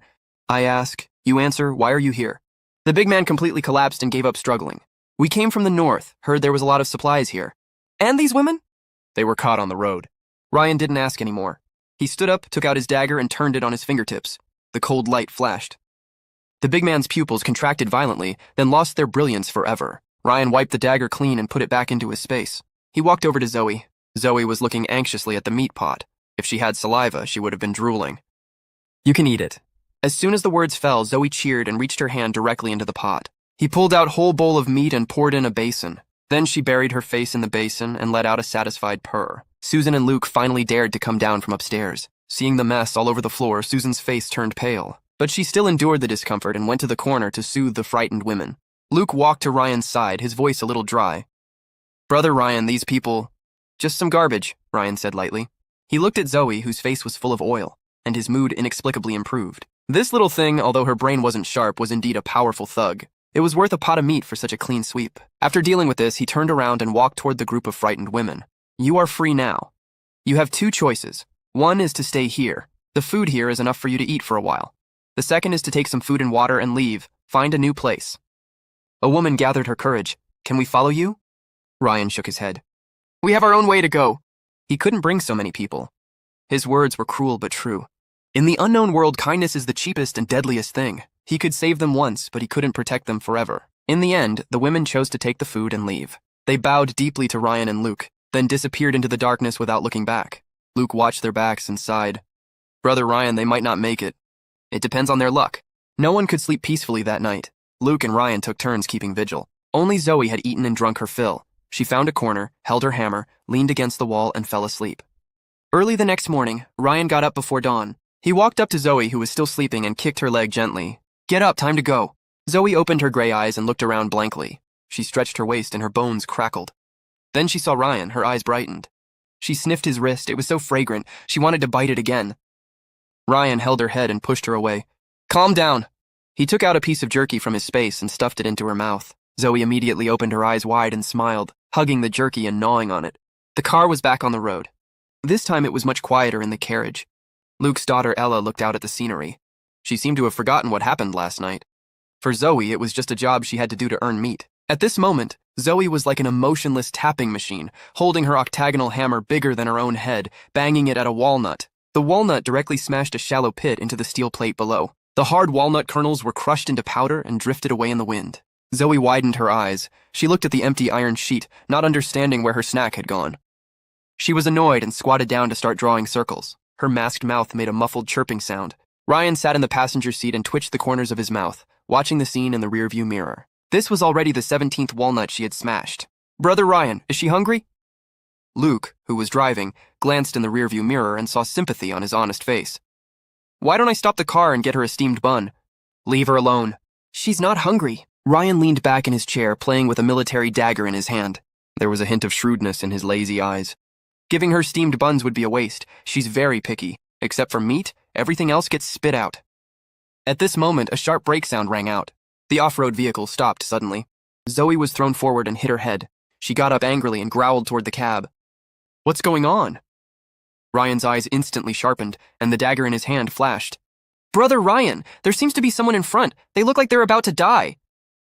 "I ask, you answer, why are you here?" The big man completely collapsed and gave up struggling. "We came from the north, heard there was a lot of supplies here." "And these women?" "They were caught on the road." Ryan didn't ask anymore. He stood up, took out his dagger, and turned it on his fingertips. The cold light flashed. The big man's pupils contracted violently, then lost their brilliance forever. Ryan wiped the dagger clean and put it back into his space. He walked over to Zoe. Zoe was looking anxiously at the meat pot. If she had saliva, she would have been drooling. "You can eat it." As soon as the words fell, Zoe cheered and reached her hand directly into the pot. He pulled out a whole bowl of meat and poured in a basin. Then she buried her face in the basin and let out a satisfied purr. Susan and Luke finally dared to come down from upstairs. Seeing the mess all over the floor, Susan's face turned pale. But she still endured the discomfort and went to the corner to soothe the frightened women. Luke walked to Ryan's side, his voice a little dry. "Brother Ryan, these people... just some garbage," Ryan said lightly. He looked at Zoe, whose face was full of oil, and his mood inexplicably improved. This little thing, although her brain wasn't sharp, was indeed a powerful thug. It was worth a pot of meat for such a clean sweep. After dealing with this, he turned around and walked toward the group of frightened women. You are free now. You have two choices. One is to stay here. The food here is enough for you to eat for a while. The second is to take some food and water and leave. Find a new place. A woman gathered her courage. Can we follow you? Ryan shook his head. We have our own way to go. He couldn't bring so many people. His words were cruel but true. In the unknown world, kindness is the cheapest and deadliest thing. He could save them once, but he couldn't protect them forever. In the end, the women chose to take the food and leave. They bowed deeply to Ryan and Luke, then disappeared into the darkness without looking back. Luke watched their backs and sighed. Brother Ryan, they might not make it. It depends on their luck. No one could sleep peacefully that night. Luke and Ryan took turns keeping vigil. Only Zoe had eaten and drunk her fill. She found a corner, held her hammer, leaned against the wall, and fell asleep. Early the next morning, Ryan got up before dawn. He walked up to Zoe, who was still sleeping, and kicked her leg gently. Get up, time to go. Zoe opened her gray eyes and looked around blankly. She stretched her waist and her bones crackled. Then she saw Ryan, her eyes brightened. She sniffed his wrist, it was so fragrant, she wanted to bite it again. Ryan held her head and pushed her away. Calm down. He took out a piece of jerky from his space and stuffed it into her mouth. Zoe immediately opened her eyes wide and smiled, hugging the jerky and gnawing on it. The car was back on the road. This time it was much quieter in the carriage. Luke's daughter Ella looked out at the scenery. She seemed to have forgotten what happened last night. For Zoe, it was just a job she had to do to earn meat. At this moment, Zoe was like an emotionless tapping machine, holding her octagonal hammer bigger than her own head, banging it at a walnut. The walnut directly smashed a shallow pit into the steel plate below. The hard walnut kernels were crushed into powder and drifted away in the wind. Zoe widened her eyes. She looked at the empty iron sheet, not understanding where her snack had gone. She was annoyed and squatted down to start drawing circles. Her masked mouth made a muffled chirping sound. Ryan sat in the passenger seat and twitched the corners of his mouth, watching the scene in the rearview mirror. This was already the 17th walnut she had smashed. Brother Ryan, is she hungry? Luke, who was driving, glanced in the rearview mirror and saw sympathy on his honest face. Why don't I stop the car and get her a steamed bun? Leave her alone. She's not hungry. Ryan leaned back in his chair, playing with a military dagger in his hand. There was a hint of shrewdness in his lazy eyes. Giving her steamed buns would be a waste. She's very picky. Except for meat, everything else gets spit out. At this moment, a sharp brake sound rang out. The off-road vehicle stopped suddenly. Zoe was thrown forward and hit her head. She got up angrily and growled toward the cab. What's going on? Ryan's eyes instantly sharpened, and the dagger in his hand flashed. Brother Ryan, there seems to be someone in front. They look like they're about to die.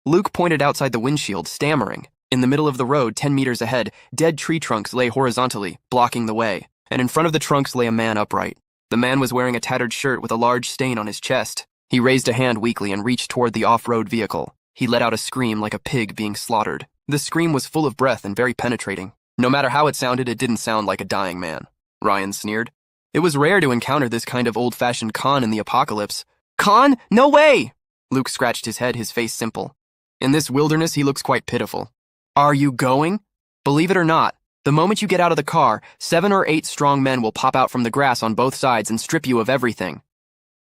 Luke pointed outside the windshield, stammering. In the middle of the road, 10 meters ahead, dead tree trunks lay horizontally, blocking the way, and in front of the trunks lay a man upright. The man was wearing a tattered shirt with a large stain on his chest. He raised a hand weakly and reached toward the off-road vehicle. He let out a scream like a pig being slaughtered. The scream was full of breath and very penetrating. No matter how it sounded, it didn't sound like a dying man. Ryan sneered. It was rare to encounter this kind of old-fashioned Khan in the apocalypse. Khan? No way! Luke scratched his head, his face simple. In this wilderness, he looks quite pitiful. Are you going? Believe it or not, the moment you get out of the car, 7 or 8 strong men will pop out from the grass on both sides and strip you of everything.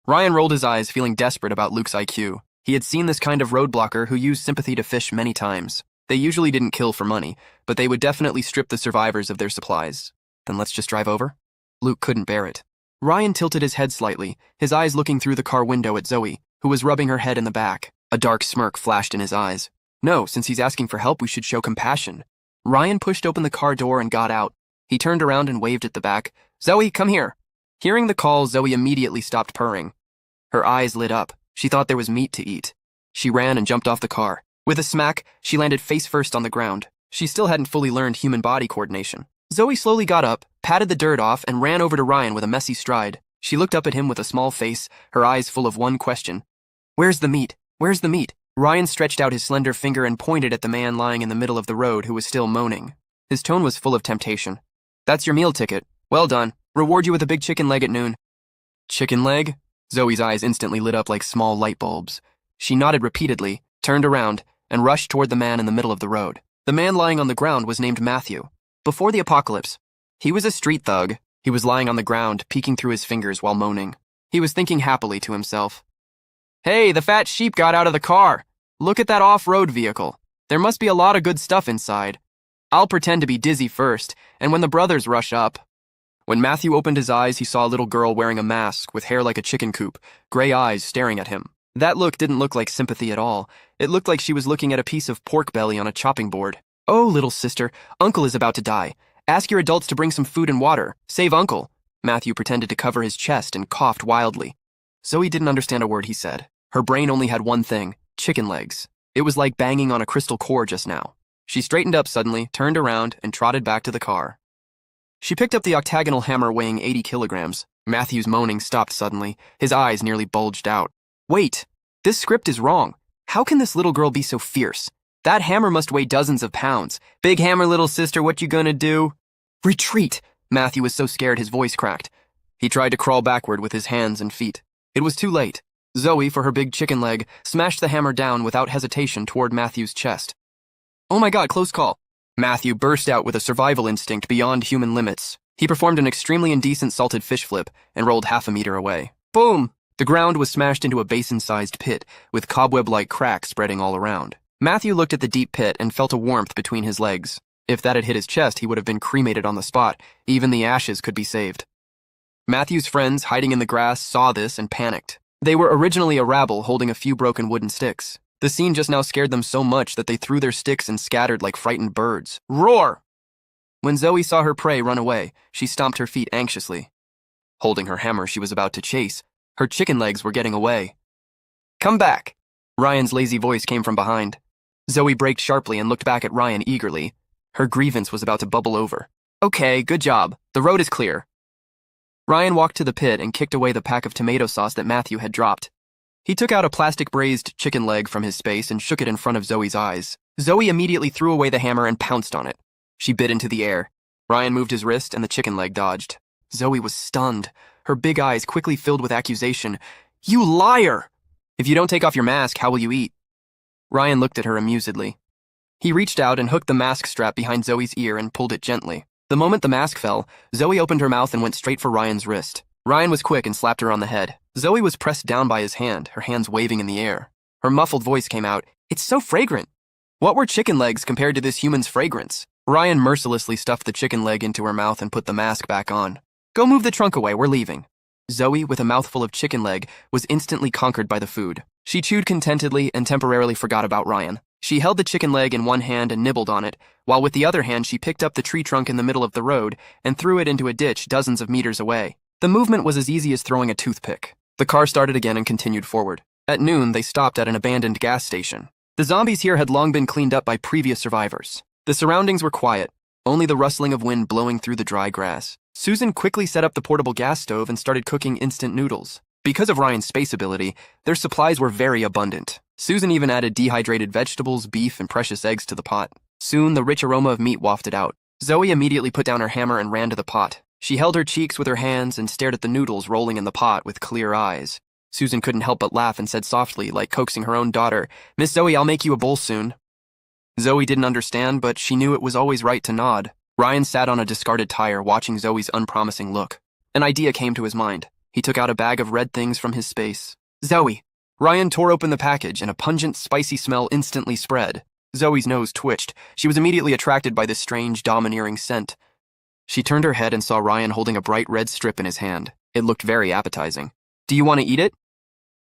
Ryan rolled his eyes, feeling desperate about Luke's IQ. He had seen this kind of roadblocker who used sympathy to fish many times. They usually didn't kill for money, but they would definitely strip the survivors of their supplies. Then let's just drive over? Luke couldn't bear it. Ryan tilted his head slightly, his eyes looking through the car window at Zoe, who was rubbing her head in the back. A dark smirk flashed in his eyes. No, since he's asking for help, we should show compassion. Ryan pushed open the car door and got out. He turned around and waved at the back. Zoe, come here. Hearing the call, Zoe immediately stopped purring. Her eyes lit up. She thought there was meat to eat. She ran and jumped off the car. With a smack, she landed face first on the ground. She still hadn't fully learned human body coordination. Zoe slowly got up, patted the dirt off, and ran over to Ryan with a messy stride. She looked up at him with a small face, her eyes full of one question. Where's the meat? Where's the meat? Ryan stretched out his slender finger and pointed at the man lying in the middle of the road who was still moaning. His tone was full of temptation. That's your meal ticket. Well done. Reward you with a big chicken leg at noon. Chicken leg? Zoe's eyes instantly lit up like small light bulbs. She nodded repeatedly, turned around, and rushed toward the man in the middle of the road. The man lying on the ground was named Matthew. Before the apocalypse, he was a street thug. He was lying on the ground, peeking through his fingers while moaning. He was thinking happily to himself. Hey, the fat sheep got out of the car. Look at that off-road vehicle. There must be a lot of good stuff inside. I'll pretend to be dizzy first, and when the brothers rush up. When Matthew opened his eyes, he saw a little girl wearing a mask with hair like a chicken coop, gray eyes staring at him. That look didn't look like sympathy at all. It looked like she was looking at a piece of pork belly on a chopping board. "Oh, little sister, Uncle is about to die. Ask your adults to bring some food and water. Save Uncle." Matthew pretended to cover his chest and coughed wildly. Zoe didn't understand a word he said. Her brain only had one thing: chicken legs. It was like banging on a crystal core just now. She straightened up suddenly, turned around, and trotted back to the car. She picked up the octagonal hammer weighing 80 kilograms. Matthew's moaning stopped suddenly. His eyes nearly bulged out. "Wait, this script is wrong. How can this little girl be so fierce? That hammer must weigh dozens of pounds. Big hammer, little sister, what you gonna do?" "Retreat!" Matthew was so scared his voice cracked. He tried to crawl backward with his hands and feet. It was too late. Zoe, for her big chicken leg, smashed the hammer down without hesitation toward Matthew's chest. "Oh my God, close call." Matthew burst out with a survival instinct beyond human limits. He performed an extremely indecent salted fish flip and rolled half a meter away. Boom! The ground was smashed into a basin-sized pit, with cobweb-like cracks spreading all around. Matthew looked at the deep pit and felt a warmth between his legs. If that had hit his chest, he would have been cremated on the spot. Even the ashes could be saved. Matthew's friends, hiding in the grass, saw this and panicked. They were originally a rabble holding a few broken wooden sticks. The scene just now scared them so much that they threw their sticks and scattered like frightened birds. Roar! When Zoe saw her prey run away, she stomped her feet anxiously. Holding her hammer she was about to chase, her chicken legs were getting away. "Come back!" Ryan's lazy voice came from behind. Zoe braked sharply and looked back at Ryan eagerly. Her grievance was about to bubble over. "Okay, good job. The road is clear." Ryan walked to the pit and kicked away the pack of tomato sauce that Matthew had dropped. He took out a plastic braised chicken leg from his space and shook it in front of Zoe's eyes. Zoe immediately threw away the hammer and pounced on it. She bit into the air. Ryan moved his wrist and the chicken leg dodged. Zoe was stunned. Her big eyes quickly filled with accusation. "You liar! If you don't take off your mask, how will you eat?" Ryan looked at her amusedly. He reached out and hooked the mask strap behind Zoe's ear and pulled it gently. The moment the mask fell, Zoe opened her mouth and went straight for Ryan's wrist. Ryan was quick and slapped her on the head. Zoe was pressed down by his hand, her hands waving in the air. Her muffled voice came out. "It's so fragrant. What were chicken legs compared to this human's fragrance?" Ryan mercilessly stuffed the chicken leg into her mouth and put the mask back on. "Go move the trunk away, we're leaving." Zoe, with a mouthful of chicken leg, was instantly conquered by the food. She chewed contentedly and temporarily forgot about Ryan. She held the chicken leg in one hand and nibbled on it, while with the other hand she picked up the tree trunk in the middle of the road and threw it into a ditch dozens of meters away. The movement was as easy as throwing a toothpick. The car started again and continued forward. At noon, they stopped at an abandoned gas station. The zombies here had long been cleaned up by previous survivors. The surroundings were quiet, only the rustling of wind blowing through the dry grass. Susan quickly set up the portable gas stove and started cooking instant noodles. Because of Ryan's space ability, their supplies were very abundant. Susan even added dehydrated vegetables, beef, and precious eggs to the pot. Soon, the rich aroma of meat wafted out. Zoe immediately put down her hammer and ran to the pot. She held her cheeks with her hands and stared at the noodles rolling in the pot with clear eyes. Susan couldn't help but laugh and said softly, like coaxing her own daughter, "Miss Zoe, I'll make you a bowl soon." Zoe didn't understand, but she knew it was always right to nod. Ryan sat on a discarded tire, watching Zoe's unpromising look. An idea came to his mind. He took out a bag of red things from his space. "Zoe!" Ryan tore open the package, and a pungent, spicy smell instantly spread. Zoe's nose twitched. She was immediately attracted by this strange, domineering scent. She turned her head and saw Ryan holding a bright red strip in his hand. It looked very appetizing. "Do you want to eat it?"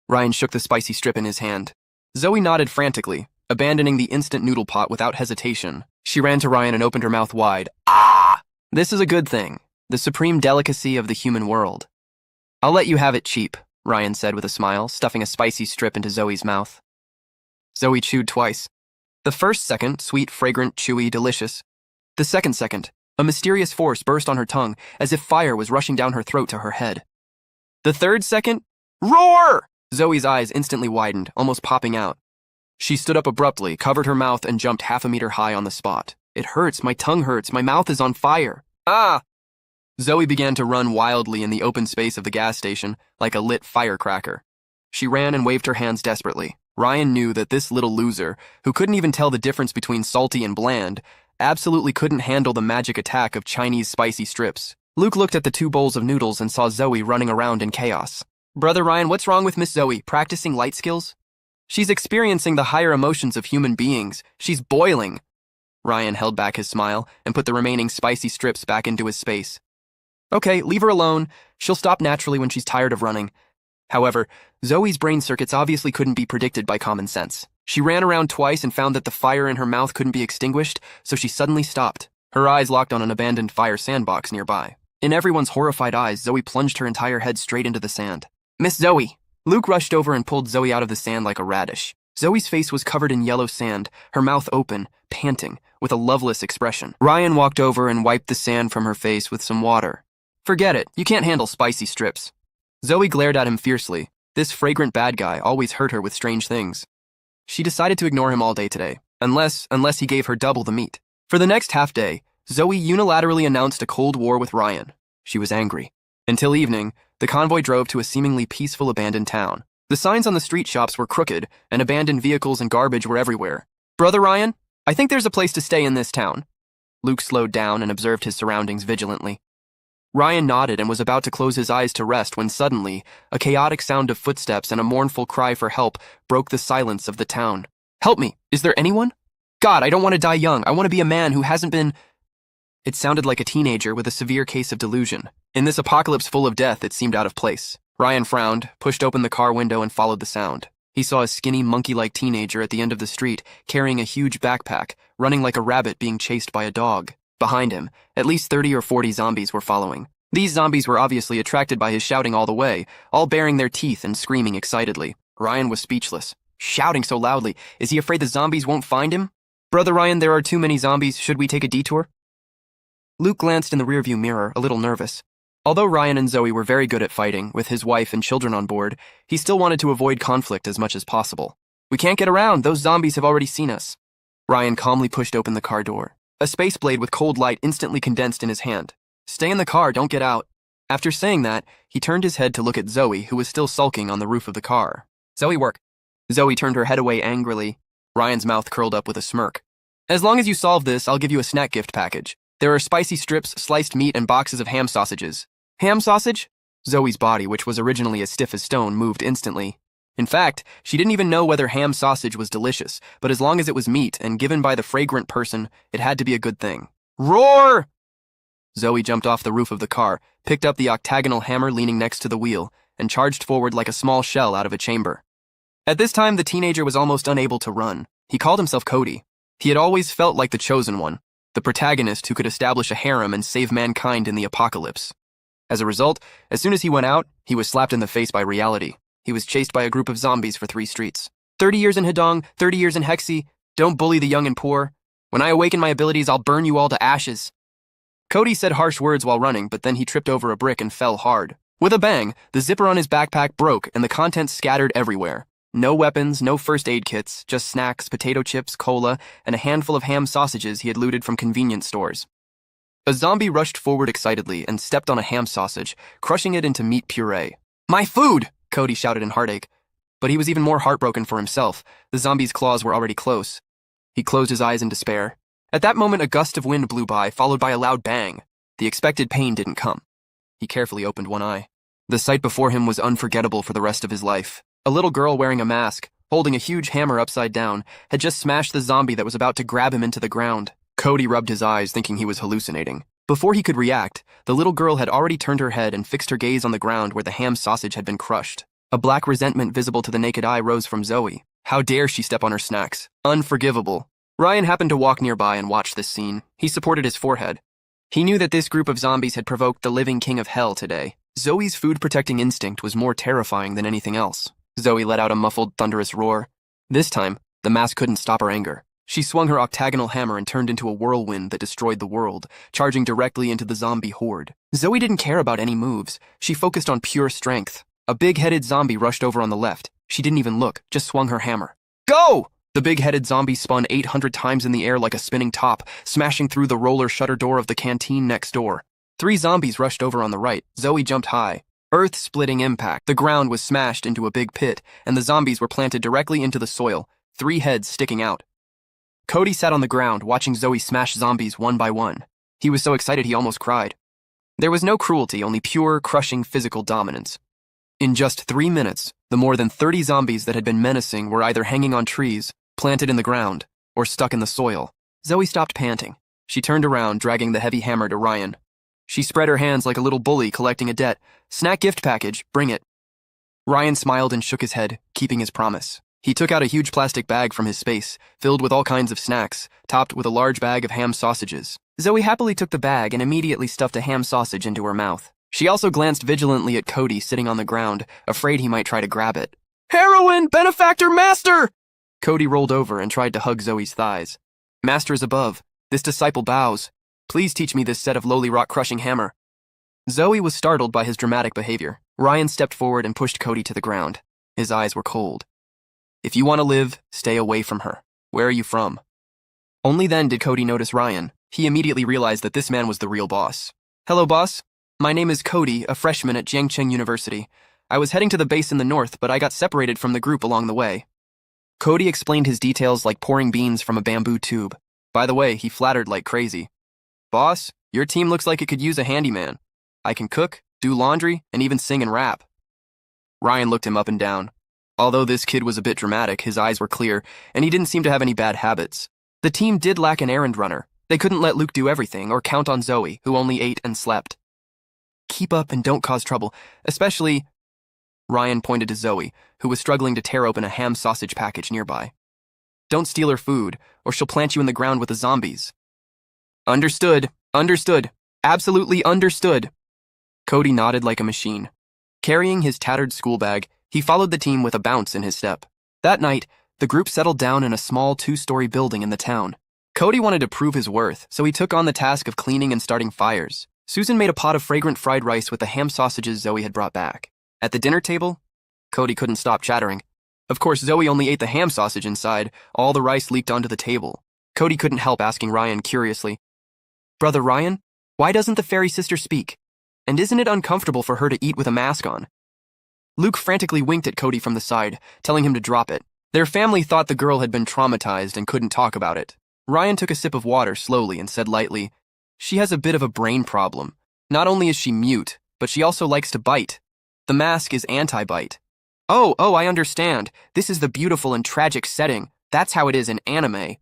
Ryan shook the spicy strip in his hand. Zoe nodded frantically, abandoning the instant noodle pot without hesitation. She ran to Ryan and opened her mouth wide. "Ah! This is a good thing. The supreme delicacy of the human world." "I'll let you have it cheap," Ryan said with a smile, stuffing a spicy strip into Zoe's mouth. Zoe chewed twice. The first second, sweet, fragrant, chewy, delicious. The second, a mysterious force burst on her tongue, as if fire was rushing down her throat to her head. The third second, roar! Zoe's eyes instantly widened, almost popping out. She stood up abruptly, covered her mouth, and jumped half a meter high on the spot. "It hurts, my tongue hurts, my mouth is on fire. Ah!" Zoe began to run wildly in the open space of the gas station, like a lit firecracker. She ran and waved her hands desperately. Ryan knew that this little loser, who couldn't even tell the difference between salty and bland, absolutely couldn't handle the magic attack of Chinese spicy strips. Luke looked at the 2 bowls of noodles and saw Zoe running around in chaos. "Brother Ryan, what's wrong with Miss Zoe? Practicing light skills? She's experiencing the higher emotions of human beings. She's boiling." Ryan held back his smile and put the remaining spicy strips back into his space. "Okay, leave her alone. She'll stop naturally when she's tired of running. However, Zoe's brain circuits obviously couldn't be predicted by common sense. She ran around twice and found that the fire in her mouth couldn't be extinguished, so she suddenly stopped. Her eyes locked on an abandoned fire sandbox nearby. In everyone's horrified eyes, Zoe plunged her entire head straight into the sand. Miss Zoe! Luke rushed over and pulled Zoe out of the sand like a radish. Zoe's face was covered in yellow sand, her mouth open, panting, with a loveless expression. Ryan walked over and wiped the sand from her face with some water. Forget it, you can't handle spicy strips. Zoe glared at him fiercely. This fragrant bad guy always hurt her with strange things. She decided to ignore him all day today, unless he gave her double the meat. For the next half day, Zoe unilaterally announced a cold war with Ryan. She was angry. Until evening, the convoy drove to a seemingly peaceful abandoned town. The signs on the street shops were crooked, and abandoned vehicles and garbage were everywhere. Brother Ryan, I think there's a place to stay in this town. Luke slowed down and observed his surroundings vigilantly. Ryan nodded and was about to close his eyes to rest when suddenly, a chaotic sound of footsteps and a mournful cry for help broke the silence of the town. Help me, is there anyone? God, I don't want to die young. I want to be a man who hasn't been... It sounded like a teenager with a severe case of delusion. In this apocalypse full of death, it seemed out of place. Ryan frowned, pushed open the car window, and followed the sound. He saw a skinny, monkey-like teenager at the end of the street, carrying a huge backpack, running like a rabbit being chased by a dog. Behind him, at least 30 or 40 zombies were following. These zombies were obviously attracted by his shouting all the way, all baring their teeth and screaming excitedly. Ryan was speechless. Shouting so loudly, is he afraid the zombies won't find him? Brother Ryan, there are too many zombies. Should we take a detour? Luke glanced in the rearview mirror, a little nervous. Although Ryan and Zoe were very good at fighting, with his wife and children on board, he still wanted to avoid conflict as much as possible. We can't get around. Those zombies have already seen us. Ryan calmly pushed open the car door. A space blade with cold light instantly condensed in his hand. Stay in the car, don't get out. After saying that, he turned his head to look at Zoe, who was still sulking on the roof of the car. Zoe, work. Zoe turned her head away angrily. Ryan's mouth curled up with a smirk. As long as you solve this, I'll give you a snack gift package. There are spicy strips, sliced meat, and boxes of ham sausages. Ham sausage? Zoe's body, which was originally as stiff as stone, moved instantly. In fact, she didn't even know whether ham sausage was delicious, but as long as it was meat and given by the fragrant person, it had to be a good thing. Roar! Zoe jumped off the roof of the car, picked up the octagonal hammer leaning next to the wheel, and charged forward like a small shell out of a chamber. At this time, the teenager was almost unable to run. He called himself Cody. He had always felt like the chosen one, the protagonist who could establish a harem and save mankind in the apocalypse. As a result, as soon as he went out, he was slapped in the face by reality. He was chased by a group of zombies for 3 streets. 30 years in Hedong, 30 years in Hexy. Don't bully the young and poor. When I awaken my abilities, I'll burn you all to ashes. Cody said harsh words while running, but then he tripped over a brick and fell hard. With a bang, the zipper on his backpack broke and the contents scattered everywhere. No weapons, no first aid kits, just snacks, potato chips, cola, and a handful of ham sausages he had looted from convenience stores. A zombie rushed forward excitedly and stepped on a ham sausage, crushing it into meat puree. My food! Cody shouted in heartache. But he was even more heartbroken for himself. The zombie's claws were already close. He closed his eyes in despair. At that moment, a gust of wind blew by, followed by a loud bang. The expected pain didn't come. He carefully opened one eye. The sight before him was unforgettable for the rest of his life. A little girl wearing a mask, holding a huge hammer upside down, had just smashed the zombie that was about to grab him into the ground. Cody rubbed his eyes, thinking he was hallucinating. Before he could react, the little girl had already turned her head and fixed her gaze on the ground where the ham sausage had been crushed. A black resentment visible to the naked eye rose from Zoe. How dare she step on her snacks? Unforgivable. Ryan happened to walk nearby and watch this scene. He supported his forehead. He knew that this group of zombies had provoked the living king of hell today. Zoe's food-protecting instinct was more terrifying than anything else. Zoe let out a muffled, thunderous roar. This time, the mask couldn't stop her anger. She swung her octagonal hammer and turned into a whirlwind that destroyed the world, charging directly into the zombie horde. Zoe didn't care about any moves. She focused on pure strength. A big-headed zombie rushed over on the left. She didn't even look, just swung her hammer. Go! The big-headed zombie spun 800 times in the air like a spinning top, smashing through the roller shutter door of the canteen next door. 3 zombies rushed over on the right. Zoe jumped high. Earth-splitting impact. The ground was smashed into a big pit, and the zombies were planted directly into the soil, 3 heads sticking out. Cody sat on the ground, watching Zoe smash zombies one by one. He was so excited he almost cried. There was no cruelty, only pure, crushing physical dominance. In just 3 minutes, the more than 30 zombies that had been menacing were either hanging on trees, planted in the ground, or stuck in the soil. Zoe stopped panting. She turned around, dragging the heavy hammer to Ryan. She spread her hands like a little bully collecting a debt. Snack gift package, bring it. Ryan smiled and shook his head, keeping his promise. He took out a huge plastic bag from his space, filled with all kinds of snacks, topped with a large bag of ham sausages. Zoe happily took the bag and immediately stuffed a ham sausage into her mouth. She also glanced vigilantly at Cody sitting on the ground, afraid he might try to grab it. "Heroine! Benefactor! Master!" Cody rolled over and tried to hug Zoe's thighs. "Master is above. This disciple bows. Please teach me this set of lowly rock-crushing hammer." Zoe was startled by his dramatic behavior. Ryan stepped forward and pushed Cody to the ground. His eyes were cold. "If you want to live, stay away from her. Where are you from?" Only then did Cody notice Ryan. He immediately realized that this man was the real boss. "Hello, boss. My name is Cody, a freshman at Jiangcheng University. I was heading to the base in the north, but I got separated from the group along the way." Cody explained his details like pouring beans from a bamboo tube. By the way, he flattered like crazy. "Boss, your team looks like it could use a handyman. I can cook, do laundry, and even sing and rap." Ryan looked him up and down. Although this kid was a bit dramatic, his eyes were clear, and he didn't seem to have any bad habits. The team did lack an errand runner. They couldn't let Luke do everything or count on Zoe, who only ate and slept. "Keep up and don't cause trouble, especially—" Ryan pointed to Zoe, who was struggling to tear open a ham sausage package nearby. "Don't steal her food, or she'll plant you in the ground with the zombies." "Understood, understood, absolutely understood." Cody nodded like a machine. Carrying his tattered school bag, he followed the team with a bounce in his step. That night, the group settled down in a small 2-story building in the town. Cody wanted to prove his worth, so he took on the task of cleaning and starting fires. Susan made a pot of fragrant fried rice with the ham sausages Zoe had brought back. At the dinner table, Cody couldn't stop chattering. Of course, Zoe only ate the ham sausage inside. All the rice leaked onto the table. Cody couldn't help asking Ryan curiously, "Brother Ryan, why doesn't the fairy sister speak? And isn't it uncomfortable for her to eat with a mask on?" Luke frantically winked at Cody from the side, telling him to drop it. Their family thought the girl had been traumatized and couldn't talk about it. Ryan took a sip of water slowly and said lightly, "She has a bit of a brain problem. Not only is she mute, but she also likes to bite. The mask is anti-bite." Oh, I understand. This is the beautiful and tragic setting. That's how it is in anime."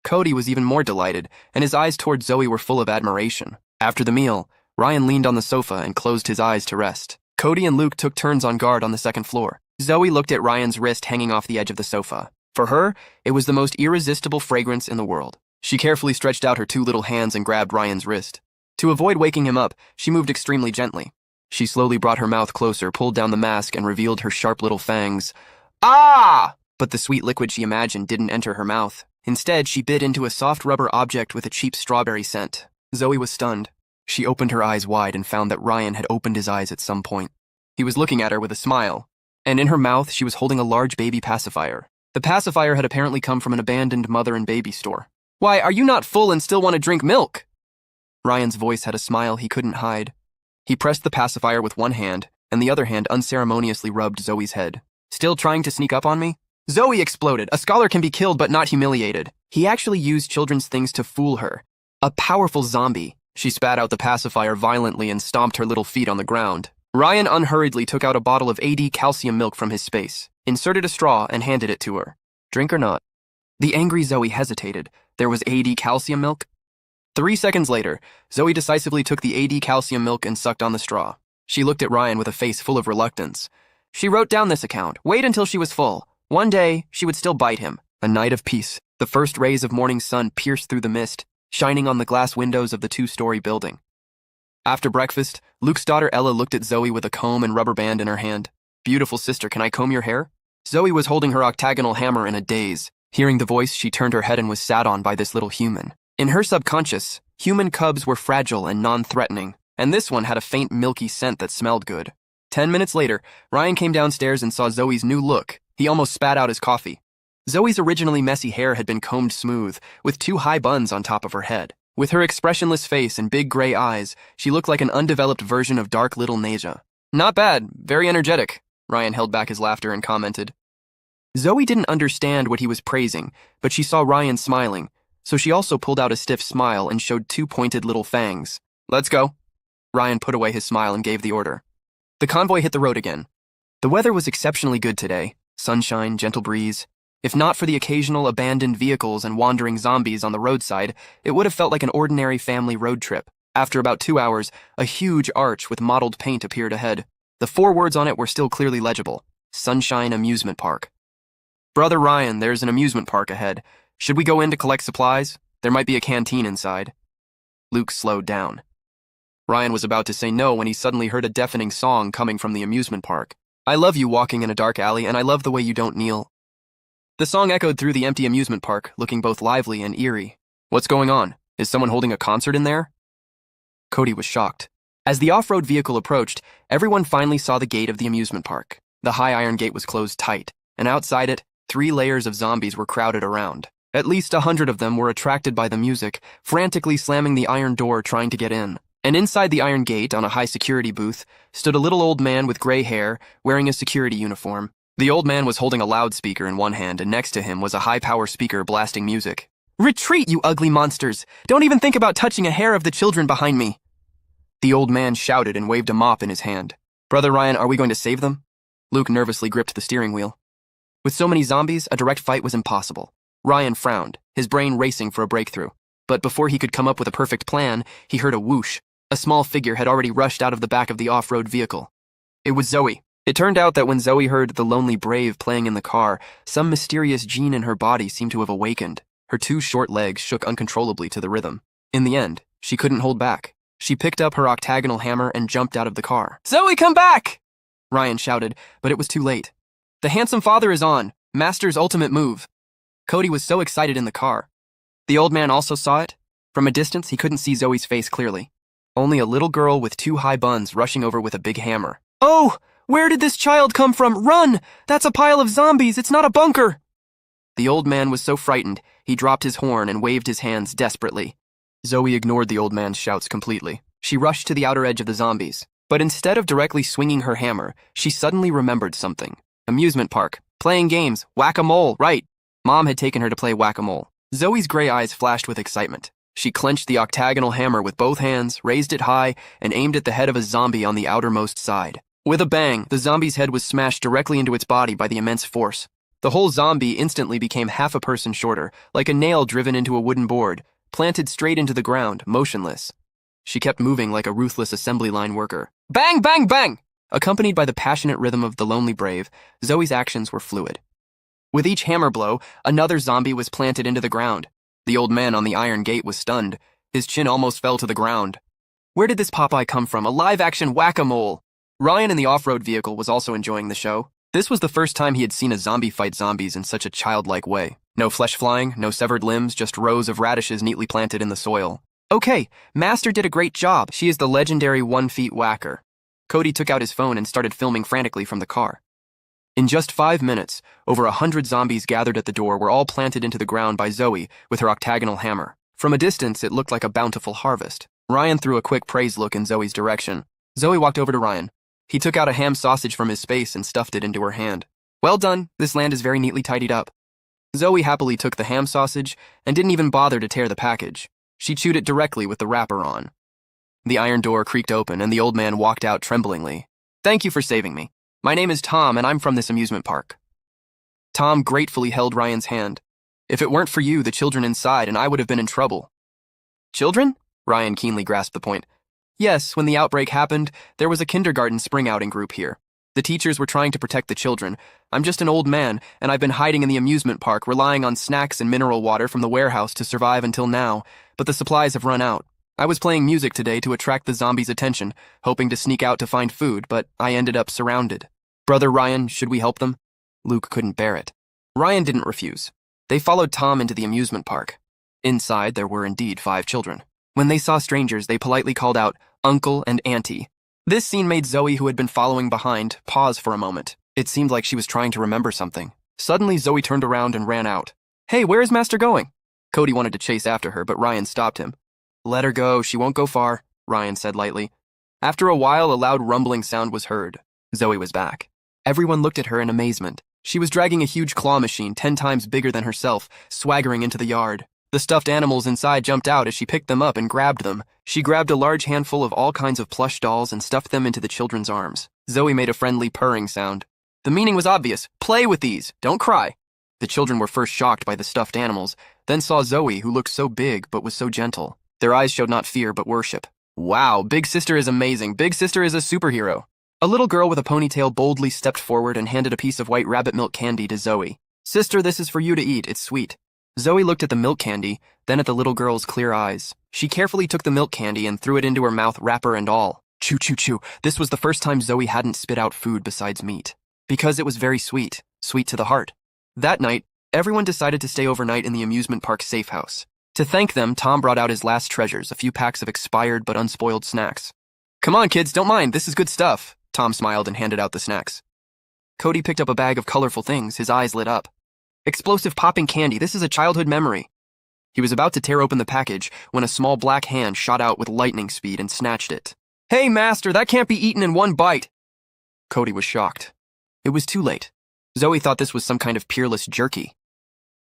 Cody was even more delighted, and his eyes toward Zoe were full of admiration. After the meal, Ryan leaned on the sofa and closed his eyes to rest. Cody and Luke took turns on guard on the second floor. Zoe looked at Ryan's wrist hanging off the edge of the sofa. For her, it was the most irresistible fragrance in the world. She carefully stretched out her 2 little hands and grabbed Ryan's wrist. To avoid waking him up, she moved extremely gently. She slowly brought her mouth closer, pulled down the mask, and revealed her sharp little fangs. "Ah!" But the sweet liquid she imagined didn't enter her mouth. Instead, she bit into a soft rubber object with a cheap strawberry scent. Zoe was stunned. She opened her eyes wide and found that Ryan had opened his eyes at some point. He was looking at her with a smile, and in her mouth she was holding a large baby pacifier. The pacifier had apparently come from an abandoned mother and baby store. "Why, are you not full and still want to drink milk?" Ryan's voice had a smile he couldn't hide. He pressed the pacifier with one hand, and the other hand unceremoniously rubbed Zoe's head. "Still trying to sneak up on me?" Zoe exploded. A scholar can be killed but not humiliated. He actually used children's things to fool her. A powerful zombie. She spat out the pacifier violently and stomped her little feet on the ground. Ryan unhurriedly took out a bottle of AD calcium milk from his space, inserted a straw, and handed it to her. "Drink or not?" The angry Zoe hesitated. There was AD calcium milk? 3 seconds later, Zoe decisively took the AD calcium milk and sucked on the straw. She looked at Ryan with a face full of reluctance. She wrote down this account. Wait until she was full. One day, she would still bite him. A night of peace. The first rays of morning sun pierced through the mist, shining on the glass windows of the 2-story building. After breakfast, Luke's daughter Ella looked at Zoe with a comb and rubber band in her hand. "Beautiful sister, can I comb your hair?" Zoe was holding her octagonal hammer in a daze. Hearing the voice, she turned her head and was sat on by this little human. In her subconscious, human cubs were fragile and non-threatening, and this one had a faint milky scent that smelled good. 10 minutes later, Ryan came downstairs and saw Zoe's new look. He almost spat out his coffee. Zoe's originally messy hair had been combed smooth, with 2 high buns on top of her head. With her expressionless face and big gray eyes, she looked like an undeveloped version of dark little Nasia. "Not bad, very energetic." Ryan held back his laughter and commented. Zoe didn't understand what he was praising, but she saw Ryan smiling, so she also pulled out a stiff smile and showed 2 pointed little fangs. "Let's go." Ryan put away his smile and gave the order. The convoy hit the road again. The weather was exceptionally good today. Sunshine, gentle breeze. If not for the occasional abandoned vehicles and wandering zombies on the roadside, it would have felt like an ordinary family road trip. After about 2 hours, a huge arch with mottled paint appeared ahead. The 4 words on it were still clearly legible. Sunshine Amusement Park. Brother Ryan, there's an amusement park ahead. Should we go in to collect supplies? There might be a canteen inside. Luke slowed down. Ryan was about to say no when he suddenly heard a deafening song coming from the amusement park. I love you walking in a dark alley, and I love the way you don't kneel. The song echoed through the empty amusement park, looking both lively and eerie. What's going on? Is someone holding a concert in there? Cody was shocked. As the off-road vehicle approached, everyone finally saw the gate of the amusement park. The high iron gate was closed tight, and outside it, 3 layers of zombies were crowded around. At least 100 of them were attracted by the music, frantically slamming the iron door trying to get in. And inside the iron gate, on a high-security booth, stood a little old man with gray hair, wearing a security uniform. The old man was holding a loudspeaker in one hand, and next to him was a high-power speaker blasting music. "Retreat, you ugly monsters! Don't even think about touching a hair of the children behind me!" The old man shouted and waved a mop in his hand. "Brother Ryan, are we going to save them?" Luke nervously gripped the steering wheel. With so many zombies, a direct fight was impossible. Ryan frowned, his brain racing for a breakthrough. But before he could come up with a perfect plan, he heard a whoosh. A small figure had already rushed out of the back of the off-road vehicle. It was Zoe. It turned out that when Zoe heard The Lonely Brave playing in the car, some mysterious gene in her body seemed to have awakened. Her 2 short legs shook uncontrollably to the rhythm. In the end, she couldn't hold back. She picked up her octagonal hammer and jumped out of the car. "Zoe, come back!" Ryan shouted, but it was too late. "The handsome father is on. Master's ultimate move." Cody was so excited in the car. The old man also saw it. From a distance, he couldn't see Zoe's face clearly. Only a little girl with 2 high buns rushing over with a big hammer. "Oh, where did this child come from? Run! That's a pile of zombies. It's not a bunker." The old man was so frightened, he dropped his horn and waved his hands desperately. Zoe ignored the old man's shouts completely. She rushed to the outer edge of the zombies. But instead of directly swinging her hammer, she suddenly remembered something. Amusement park. Playing games. Whack-a-mole, right. Mom had taken her to play whack-a-mole. Zoe's gray eyes flashed with excitement. She clenched the octagonal hammer with both hands, raised it high, and aimed at the head of a zombie on the outermost side. With a bang, the zombie's head was smashed directly into its body by the immense force. The whole zombie instantly became half a person shorter, like a nail driven into a wooden board, planted straight into the ground, motionless. She kept moving like a ruthless assembly line worker. Bang, bang, bang! Accompanied by the passionate rhythm of The Lonely Brave, Zoe's actions were fluid. With each hammer blow, another zombie was planted into the ground. The old man on the iron gate was stunned. His chin almost fell to the ground. Where did this Popeye come from? A live-action whack-a-mole! Ryan in the off-road vehicle was also enjoying the show. This was the first time he had seen a zombie fight zombies in such a childlike way. No flesh flying, no severed limbs, just rows of radishes neatly planted in the soil. "Okay, Master did a great job. She is the legendary 1-feet whacker." Cody took out his phone and started filming frantically from the car. In just 5 minutes, over 100 zombies gathered at the door were all planted into the ground by Zoe with her octagonal hammer. From a distance, it looked like a bountiful harvest. Ryan threw a quick praise look in Zoe's direction. Zoe walked over to Ryan. He took out a ham sausage from his space and stuffed it into her hand. "Well done, this land is very neatly tidied up." Zoe happily took the ham sausage and didn't even bother to tear the package. She chewed it directly with the wrapper on. The iron door creaked open and the old man walked out tremblingly. "Thank you for saving me. My name is Tom and I'm from this amusement park." Tom gratefully held Ryan's hand. "If it weren't for you, the children inside and I would have been in trouble." "Children?" Ryan keenly grasped the point. "Yes, when the outbreak happened, there was a kindergarten spring outing group here. The teachers were trying to protect the children. I'm just an old man, and I've been hiding in the amusement park, relying on snacks and mineral water from the warehouse to survive until now, but the supplies have run out. I was playing music today to attract the zombies' attention, hoping to sneak out to find food, but I ended up surrounded. Brother Ryan, should we help them?" Luke couldn't bear it. Ryan didn't refuse. They followed Tom into the amusement park. Inside, there were indeed 5 children. When they saw strangers, they politely called out, "Uncle" and "Auntie." This scene made Zoe, who had been following behind, pause for a moment. It seemed like she was trying to remember something. Suddenly, Zoe turned around and ran out. "Hey, where is Master going?" Cody wanted to chase after her, but Ryan stopped him. "Let her go, she won't go far," Ryan said lightly. After a while, a loud rumbling sound was heard. Zoe was back. Everyone looked at her in amazement. She was dragging a huge claw machine 10 times bigger than herself, swaggering into the yard. The stuffed animals inside jumped out as she picked them up and grabbed them. She grabbed a large handful of all kinds of plush dolls and stuffed them into the children's arms. Zoe made a friendly purring sound. The meaning was obvious. Play with these. Don't cry. The children were first shocked by the stuffed animals, then saw Zoe, who looked so big but was so gentle. Their eyes showed not fear but worship. "Wow, Big Sister is amazing. Big Sister is a superhero." A little girl with a ponytail boldly stepped forward and handed a piece of white rabbit milk candy to Zoe. Sister, this is for you to eat, it's sweet. Zoe looked at the milk candy, then at the little girl's clear eyes. She carefully took the milk candy and threw it into her mouth, wrapper and all. Chew, chew, chew. This was the first time Zoe hadn't spit out food besides meat. Because it was very sweet, sweet to the heart. That night, everyone decided to stay overnight in the amusement park's safe house. To thank them, Tom brought out his last treasures, a few packs of expired but unspoiled snacks. Come on, kids, don't mind, this is good stuff. Tom smiled and handed out the snacks. Cody picked up a bag of colorful things, his eyes lit up. Explosive popping candy, this is a childhood memory. He was about to tear open the package when a small black hand shot out with lightning speed and snatched it. Hey, master, that can't be eaten in one bite. Cody was shocked. It was too late. Zoe thought this was some kind of peerless jerky.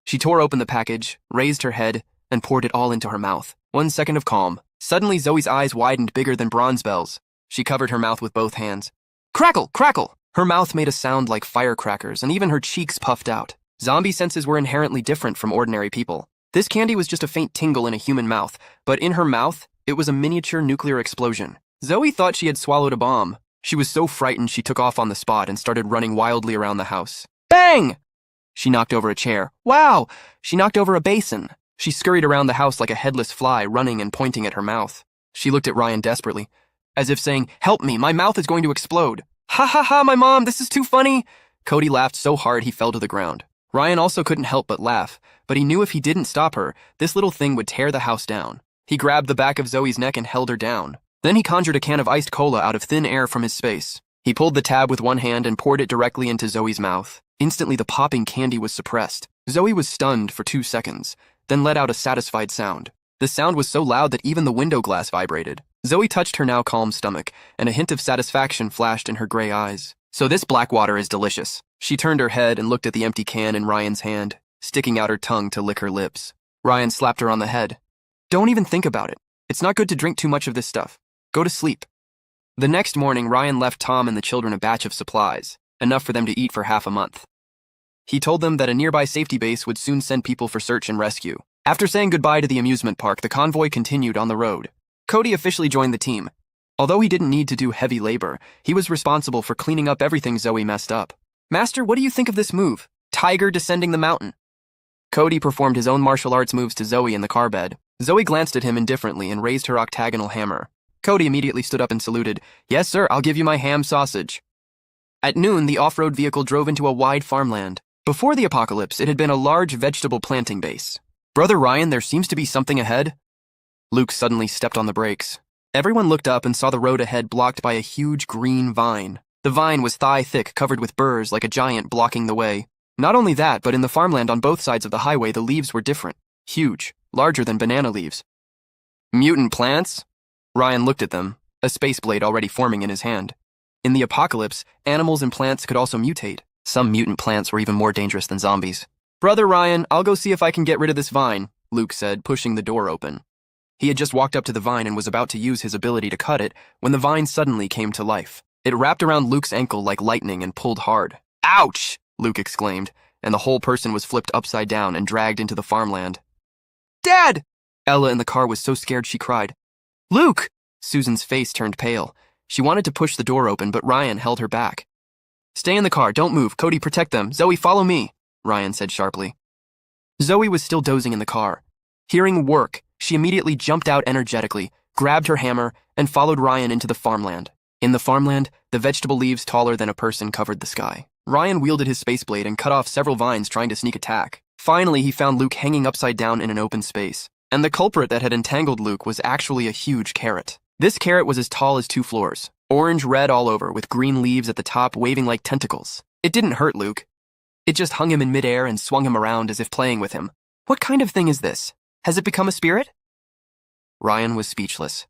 She tore open the package, raised her head, and poured it all into her mouth. 1 second of calm. Suddenly, Zoe's eyes widened bigger than bronze bells. She covered her mouth with both hands. Crackle, crackle! Her mouth made a sound like firecrackers, and even her cheeks puffed out. Zombie senses were inherently different from ordinary people. This candy was just a faint tingle in a human mouth, but in her mouth, it was a miniature nuclear explosion. Zoe thought she had swallowed a bomb. She was so frightened she took off on the spot and started running wildly around the house. Bang! She knocked over a chair. Wow! She knocked over a basin. She scurried around the house like a headless fly, running and pointing at her mouth. She looked at Ryan desperately, as if saying, "Help me, my mouth is going to explode." Ha ha ha, my mom, this is too funny. Cody laughed so hard he fell to the ground. Ryan also couldn't help but laugh, but he knew if he didn't stop her, this little thing would tear the house down. He grabbed the back of Zoe's neck and held her down. Then he conjured a can of iced cola out of thin air from his space. He pulled the tab with one hand and poured it directly into Zoe's mouth. Instantly, the popping candy was suppressed. Zoe was stunned for 2 seconds, then let out a satisfied sound. The sound was so loud that even the window glass vibrated. Zoe touched her now calm stomach, and a hint of satisfaction flashed in her gray eyes. So this black water is delicious. She turned her head and looked at the empty can in Ryan's hand, sticking out her tongue to lick her lips. Ryan slapped her on the head. Don't even think about it. It's not good to drink too much of this stuff. Go to sleep. The next morning, Ryan left Tom and the children a batch of supplies, enough for them to eat for half a month. He told them that a nearby safety base would soon send people for search and rescue. After saying goodbye to the amusement park, the convoy continued on the road. Cody officially joined the team. Although he didn't need to do heavy labor, he was responsible for cleaning up everything Zoe messed up. Master, what do you think of this move? Tiger descending the mountain. Cody performed his own martial arts moves to Zoe in the car bed. Zoe glanced at him indifferently and raised her octagonal hammer. Cody immediately stood up and saluted. Yes, sir, I'll give you my ham sausage. At noon, the off-road vehicle drove into a wide farmland. Before the apocalypse, it had been a large vegetable planting base. Brother Ryan, there seems to be something ahead. Luke suddenly stepped on the brakes. Everyone looked up and saw the road ahead blocked by a huge green vine. The vine was thigh-thick, covered with burrs like a giant blocking the way. Not only that, but in the farmland on both sides of the highway, the leaves were different. Huge, larger than banana leaves. Mutant plants? Ryan looked at them, a space blade already forming in his hand. In the apocalypse, animals and plants could also mutate. Some mutant plants were even more dangerous than zombies. Brother Ryan, I'll go see if I can get rid of this vine, Luke said, pushing the door open. He had just walked up to the vine and was about to use his ability to cut it when the vine suddenly came to life. It wrapped around Luke's ankle like lightning and pulled hard. Ouch! Luke exclaimed, and the whole person was flipped upside down and dragged into the farmland. Dad! Ella in the car was so scared she cried. Luke! Susan's face turned pale. She wanted to push the door open, but Ryan held her back. Stay in the car, don't move. Cody, protect them. Zoe, follow me, Ryan said sharply. Zoe was still dozing in the car. Hearing work, she immediately jumped out energetically, grabbed her hammer, and followed Ryan into the farmland. In the farmland, the vegetable leaves taller than a person covered the sky. Ryan wielded his space blade and cut off several vines trying to sneak attack. Finally, he found Luke hanging upside down in an open space. And the culprit that had entangled Luke was actually a huge carrot. This carrot was as tall as 2 floors, orange-red all over, with green leaves at the top waving like tentacles. It didn't hurt Luke. It just hung him in midair and swung him around as if playing with him. What kind of thing is this? Has it become a spirit? Ryan was speechless.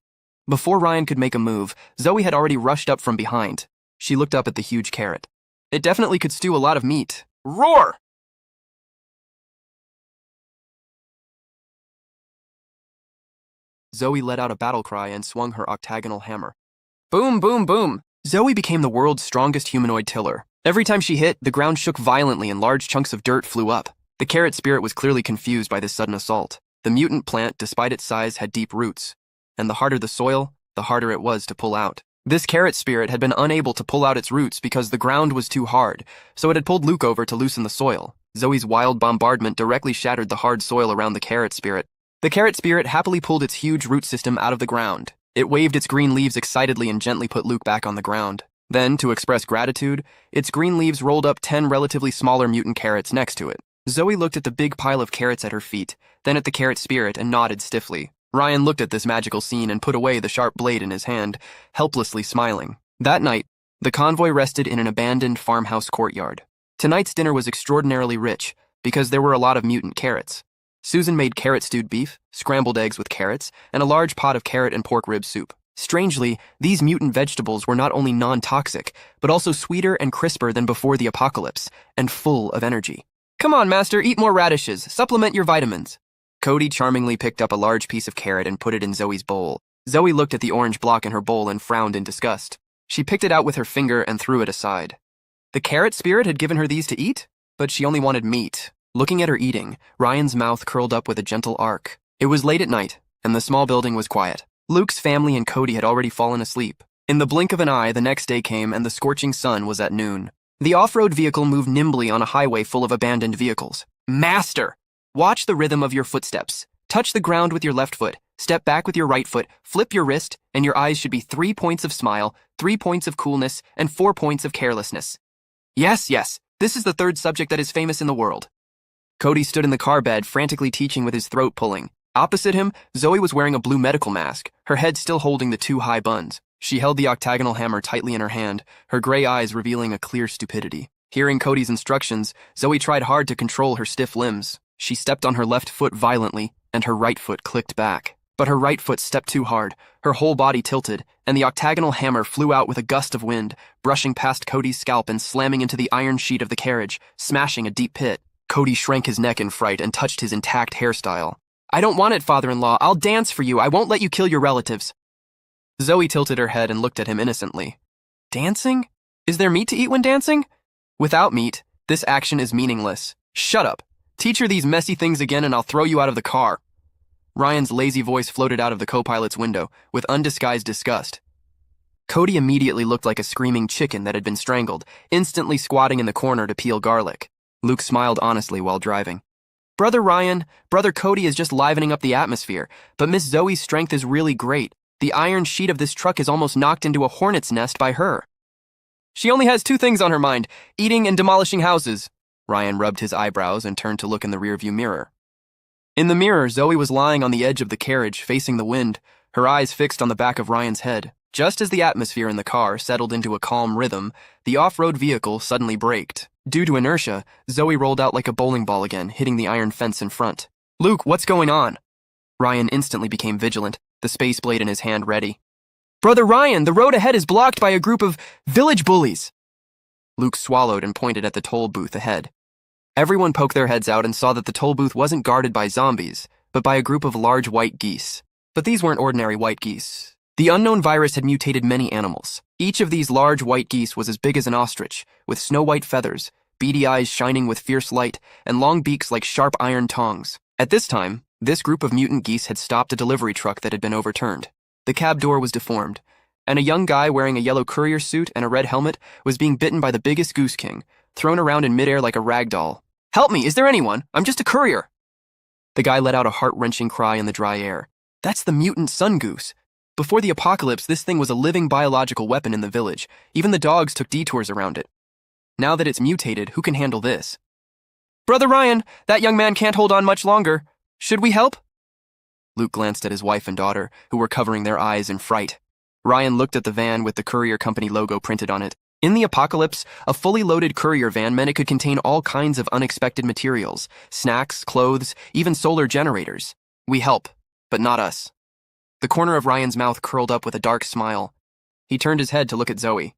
Before Ryan could make a move, Zoe had already rushed up from behind. She looked up at the huge carrot. It definitely could stew a lot of meat. Roar! Zoe let out a battle cry and swung her octagonal hammer. Boom, boom, boom! Zoe became the world's strongest humanoid tiller. Every time she hit, the ground shook violently and large chunks of dirt flew up. The carrot spirit was clearly confused by this sudden assault. The mutant plant, despite its size, had deep roots, and the harder the soil, the harder it was to pull out. This carrot spirit had been unable to pull out its roots because the ground was too hard, so it had pulled Luke over to loosen the soil. Zoe's wild bombardment directly shattered the hard soil around the carrot spirit. The carrot spirit happily pulled its huge root system out of the ground. It waved its green leaves excitedly and gently put Luke back on the ground. Then, to express gratitude, its green leaves rolled up 10 relatively smaller mutant carrots next to it. Zoe looked at the big pile of carrots at her feet, then at the carrot spirit and nodded stiffly. Ryan looked at this magical scene and put away the sharp blade in his hand, helplessly smiling. That night, the convoy rested in an abandoned farmhouse courtyard. Tonight's dinner was extraordinarily rich, because there were a lot of mutant carrots. Susan made carrot-stewed beef, scrambled eggs with carrots, and a large pot of carrot and pork rib soup. Strangely, these mutant vegetables were not only non-toxic, but also sweeter and crisper than before the apocalypse, and full of energy. Come on, Master, eat more radishes. Supplement your vitamins. Cody charmingly picked up a large piece of carrot and put it in Zoe's bowl. Zoe looked at the orange block in her bowl and frowned in disgust. She picked it out with her finger and threw it aside. The carrot spirit had given her these to eat, but she only wanted meat. Looking at her eating, Ryan's mouth curled up with a gentle arc. It was late at night, and the small building was quiet. Luke's family and Cody had already fallen asleep. In the blink of an eye, the next day came and the scorching sun was at noon. The off-road vehicle moved nimbly on a highway full of abandoned vehicles. Master! Watch the rhythm of your footsteps. Touch the ground with your left foot, step back with your right foot, flip your wrist, and your eyes should be 3 points of smile, 3 points of coolness, and 4 points of carelessness. Yes, this is the third subject that is famous in the world. Cody stood in the car bed, frantically teaching with his throat pulling. Opposite him, Zoe was wearing a blue medical mask, her head still holding the 2 high buns. She held the octagonal hammer tightly in her hand, her gray eyes revealing a clear stupidity. Hearing Cody's instructions, Zoe tried hard to control her stiff limbs. She stepped on her left foot violently, and her right foot clicked back. But her right foot stepped too hard, her whole body tilted, and the octagonal hammer flew out with a gust of wind, brushing past Cody's scalp and slamming into the iron sheet of the carriage, smashing a deep pit. Cody shrank his neck in fright and touched his intact hairstyle. I don't want it, father-in-law. I'll dance for you. I won't let you kill your relatives. Zoe tilted her head and looked at him innocently. Dancing? Is there meat to eat when dancing? Without meat, this action is meaningless. Shut up. Teach her these messy things again and I'll throw you out of the car. Ryan's lazy voice floated out of the co-pilot's window, with undisguised disgust. Cody immediately looked like a screaming chicken that had been strangled, instantly squatting in the corner to peel garlic. Luke smiled honestly while driving. Brother Ryan, Brother Cody is just livening up the atmosphere, but Miss Zoe's strength is really great. The iron sheet of this truck is almost knocked into a hornet's nest by her. She only has 2 things on her mind, eating and demolishing houses. Ryan rubbed his eyebrows and turned to look in the rearview mirror. In the mirror, Zoe was lying on the edge of the carriage, facing the wind, her eyes fixed on the back of Ryan's head. Just as the atmosphere in the car settled into a calm rhythm, the off-road vehicle suddenly braked. Due to inertia, Zoe rolled out like a bowling ball again, hitting the iron fence in front. Luke, what's going on? Ryan instantly became vigilant, the space blade in his hand ready. Brother Ryan, the road ahead is blocked by a group of village bullies. Luke swallowed and pointed at the toll booth ahead. Everyone poked their heads out and saw that the toll booth wasn't guarded by zombies, but by a group of large white geese. But these weren't ordinary white geese. The unknown virus had mutated many animals. Each of these large white geese was as big as an ostrich, with snow-white feathers, beady eyes shining with fierce light, and long beaks like sharp iron tongs. At this time, this group of mutant geese had stopped a delivery truck that had been overturned. The cab door was deformed, and a young guy wearing a yellow courier suit and a red helmet was being bitten by the biggest goose king, thrown around in midair like a rag doll. Help me, is there anyone? I'm just a courier. The guy let out a heart-wrenching cry in the dry air. That's the mutant sun goose. Before the apocalypse, this thing was a living biological weapon in the village. Even the dogs took detours around it. Now that it's mutated, who can handle this? Brother Ryan, that young man can't hold on much longer. Should we help? Luke glanced at his wife and daughter, who were covering their eyes in fright. Ryan looked at the van with the courier company logo printed on it. In the apocalypse, a fully loaded courier van meant it could contain all kinds of unexpected materials, snacks, clothes, even solar generators. We help, but not us. The corner of Ryan's mouth curled up with a dark smile. He turned his head to look at Zoe.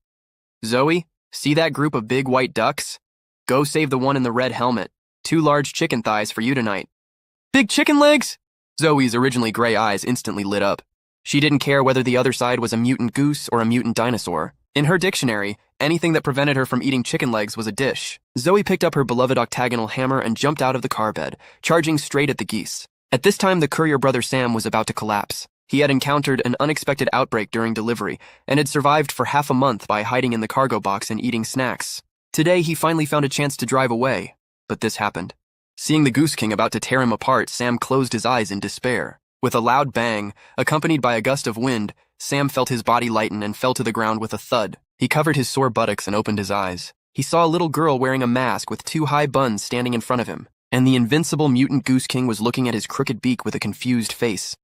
Zoe, see that group of big white ducks? Go save the one in the red helmet. 2 large chicken thighs for you tonight. Big chicken legs? Zoe's originally gray eyes instantly lit up. She didn't care whether the other side was a mutant goose or a mutant dinosaur. In her dictionary, anything that prevented her from eating chicken legs was a dish. Zoe picked up her beloved octagonal hammer and jumped out of the car bed, charging straight at the geese. At this time, the courier brother Sam was about to collapse. He had encountered an unexpected outbreak during delivery and had survived for half a month by hiding in the cargo box and eating snacks. Today, he finally found a chance to drive away, but this happened. Seeing the Goose King about to tear him apart, Sam closed his eyes in despair. With a loud bang, accompanied by a gust of wind, Sam felt his body lighten and fell to the ground with a thud. He covered his sore buttocks and opened his eyes. He saw a little girl wearing a mask with two high buns standing in front of him, and the invincible mutant Goose King was looking at his crooked beak with a confused face.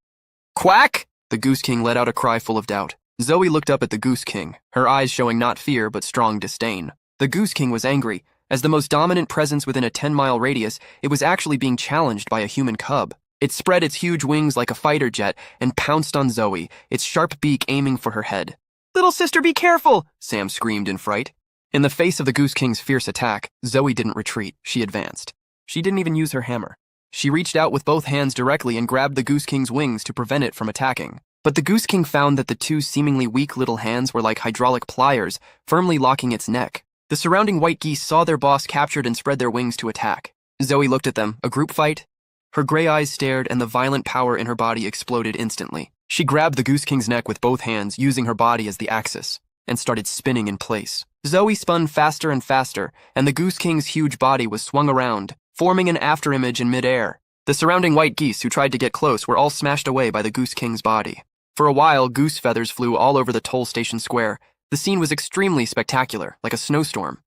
"Quack!" The Goose King let out a cry full of doubt. Zoe looked up at the Goose King, her eyes showing not fear but strong disdain. The Goose King was angry. As the most dominant presence within a 10-mile radius, it was actually being challenged by a human cub. It spread its huge wings like a fighter jet and pounced on Zoe, its sharp beak aiming for her head. "Little sister, be careful!" Sam screamed in fright. In the face of the Goose King's fierce attack, Zoe didn't retreat, she advanced. She didn't even use her hammer. She reached out with both hands directly and grabbed the Goose King's wings to prevent it from attacking. But the Goose King found that the two seemingly weak little hands were like hydraulic pliers, firmly locking its neck. The surrounding white geese saw their boss captured and spread their wings to attack. Zoe looked at them. A group fight? Her gray eyes stared and the violent power in her body exploded instantly. She grabbed the Goose King's neck with both hands, using her body as the axis, and started spinning in place. Zoe spun faster and faster, and the Goose King's huge body was swung around, forming an afterimage in midair. The surrounding white geese who tried to get close were all smashed away by the Goose King's body. For a while, goose feathers flew all over the toll station square. The scene was extremely spectacular, like a snowstorm.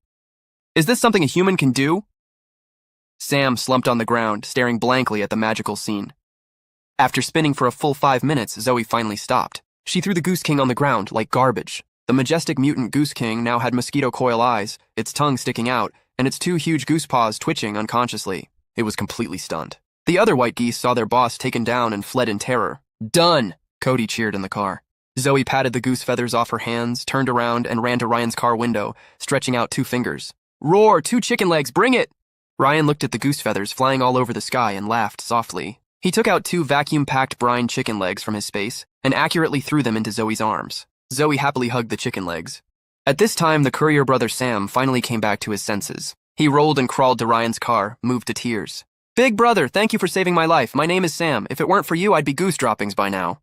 "Is this something a human can do?" Sam slumped on the ground, staring blankly at the magical scene. After spinning for a full 5 minutes, Zoe finally stopped. She threw the Goose King on the ground like garbage. The majestic mutant Goose King now had mosquito coil eyes, its tongue sticking out, and its two huge goose paws twitching unconsciously. It was completely stunned. The other white geese saw their boss taken down and fled in terror. "Done!" Cody cheered in the car. Zoe patted the goose feathers off her hands, turned around, and ran to Ryan's car window, stretching out 2 fingers. "Roar, 2 chicken legs, bring it!" Ryan looked at the goose feathers flying all over the sky and laughed softly. He took out 2 vacuum-packed brine chicken legs from his space and accurately threw them into Zoe's arms. Zoe happily hugged the chicken legs. At this time, the courier brother Sam finally came back to his senses. He rolled and crawled to Ryan's car, moved to tears. "Big brother, thank you for saving my life. My name is Sam. If it weren't for you, I'd be goose droppings by now."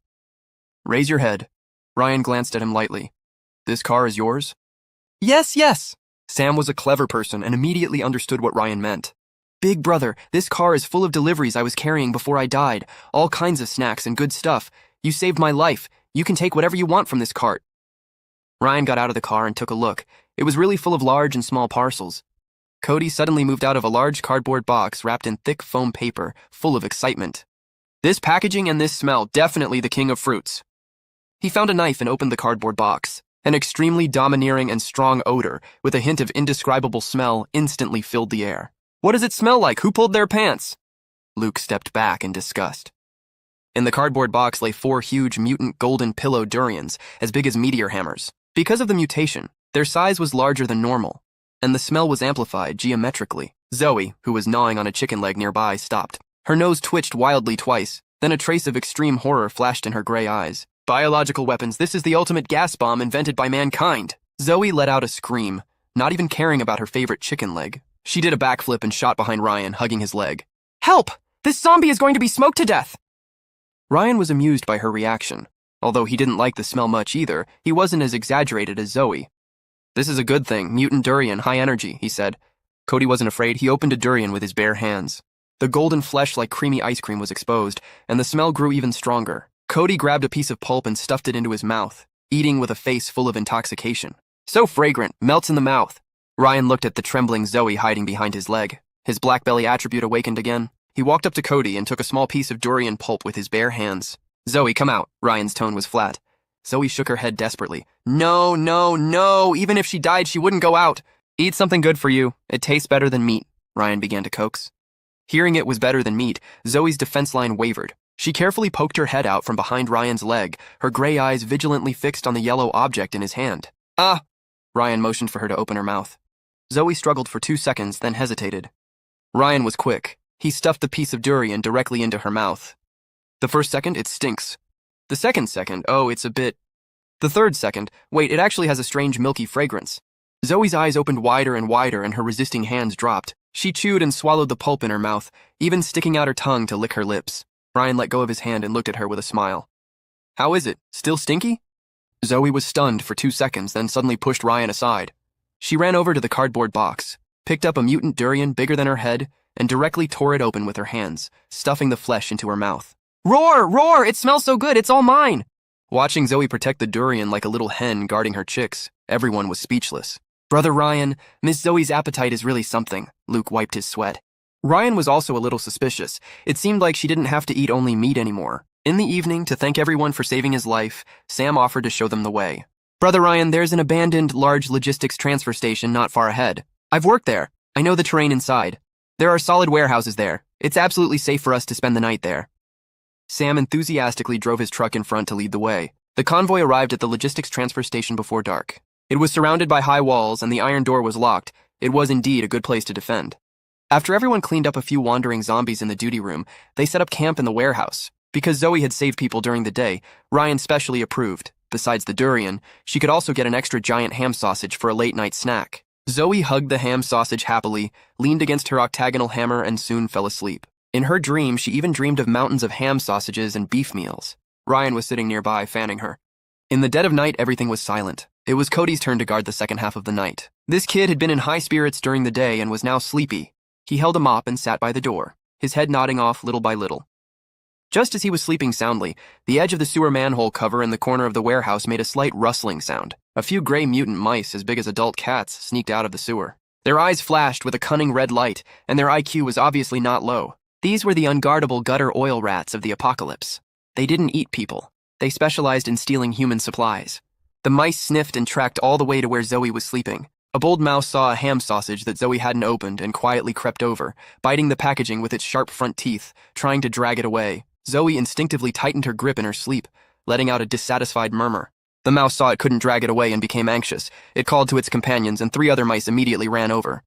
"Raise your head." Ryan glanced at him lightly. "This car is yours?" "Yes, yes." Sam was a clever person and immediately understood what Ryan meant. "Big brother, this car is full of deliveries I was carrying before I died. All kinds of snacks and good stuff. You saved my life. You can take whatever you want from this cart." Ryan got out of the car and took a look. It was really full of large and small parcels. Cody suddenly moved out of a large cardboard box wrapped in thick foam paper, full of excitement. "This packaging and this smell, definitely the king of fruits." He found a knife and opened the cardboard box. An extremely domineering and strong odor, with a hint of indescribable smell, instantly filled the air. "What does it smell like? Who pulled their pants?" Luke stepped back in disgust. In the cardboard box lay 4 huge mutant golden pillow durians, as big as meteor hammers. Because of the mutation, their size was larger than normal, and the smell was amplified geometrically. Zoe, who was gnawing on a chicken leg nearby, stopped. Her nose twitched wildly twice, then a trace of extreme horror flashed in her gray eyes. "Biological weapons, this is the ultimate gas bomb invented by mankind." Zoe let out a scream, not even caring about her favorite chicken leg. She did a backflip and shot behind Ryan, hugging his leg. "Help! This zombie is going to be smoked to death!" Ryan was amused by her reaction. Although he didn't like the smell much either, he wasn't as exaggerated as Zoe. "This is a good thing, mutant durian, high energy," he said. Cody wasn't afraid. He opened a durian with his bare hands. The golden flesh like creamy ice cream was exposed, and the smell grew even stronger. Cody grabbed a piece of pulp and stuffed it into his mouth, eating with a face full of intoxication. "So fragrant, melts in the mouth." Ryan looked at the trembling Zoe hiding behind his leg. His black belly attribute awakened again. He walked up to Cody and took a small piece of durian pulp with his bare hands. "Zoe, come out." Ryan's tone was flat. Zoe shook her head desperately. "No, no, no. Even if she died, she wouldn't go out." "Eat something good for you. It tastes better than meat," Ryan began to coax. Hearing it was better than meat, Zoe's defense line wavered. She carefully poked her head out from behind Ryan's leg, her gray eyes vigilantly fixed on the yellow object in his hand. "Ah!" Ryan motioned for her to open her mouth. Zoe struggled for 2 seconds, then hesitated. Ryan was quick. He stuffed the piece of durian directly into her mouth. The first second, it stinks. The second second, oh, it's a bit... The third second, wait, it actually has a strange milky fragrance. Zoe's eyes opened wider and wider and her resisting hands dropped. She chewed and swallowed the pulp in her mouth, even sticking out her tongue to lick her lips. Ryan let go of his hand and looked at her with a smile. How is it? Still stinky? Zoe was stunned for 2 seconds, then suddenly pushed Ryan aside. She ran over to the cardboard box, picked up a mutant durian bigger than her head, and directly tore it open with her hands, stuffing the flesh into her mouth. Roar! Roar! It smells so good! It's all mine! Watching Zoe protect the durian like a little hen guarding her chicks, everyone was speechless. Brother Ryan, Miss Zoe's appetite is really something. Luke wiped his sweat. Ryan was also a little suspicious. It seemed like she didn't have to eat only meat anymore. In the evening, to thank everyone for saving his life, Sam offered to show them the way. Brother Ryan, there's an abandoned, large logistics transfer station not far ahead. I've worked there. I know the terrain inside. There are solid warehouses there. It's absolutely safe for us to spend the night there. Sam enthusiastically drove his truck in front to lead the way. The convoy arrived at the logistics transfer station before dark. It was surrounded by high walls, and the iron door was locked. It was indeed a good place to defend. After everyone cleaned up a few wandering zombies in the duty room, they set up camp in the warehouse. Because Zoe had saved people during the day, Ryan specially approved. Besides the durian, she could also get an extra giant ham sausage for a late-night snack. Zoe hugged the ham sausage happily, leaned against her octagonal hammer, and soon fell asleep. In her dream, she even dreamed of mountains of ham sausages and beef meals. Ryan was sitting nearby, fanning her. In the dead of night, everything was silent. It was Cody's turn to guard the second half of the night. This kid had been in high spirits during the day and was now sleepy. He held a mop and sat by the door, his head nodding off little by little. Just as he was sleeping soundly, the edge of the sewer manhole cover in the corner of the warehouse made a slight rustling sound. A few gray mutant mice as big as adult cats sneaked out of the sewer. Their eyes flashed with a cunning red light, and their IQ was obviously not low. These were the unguardable gutter oil rats of the apocalypse. They didn't eat people. They specialized in stealing human supplies. The mice sniffed and tracked all the way to where Zoe was sleeping. A bold mouse saw a ham sausage that Zoe hadn't opened and quietly crept over, biting the packaging with its sharp front teeth, trying to drag it away. Zoe instinctively tightened her grip in her sleep, letting out a dissatisfied murmur. The mouse saw it couldn't drag it away and became anxious. It called to its companions, and 3 other mice immediately ran over.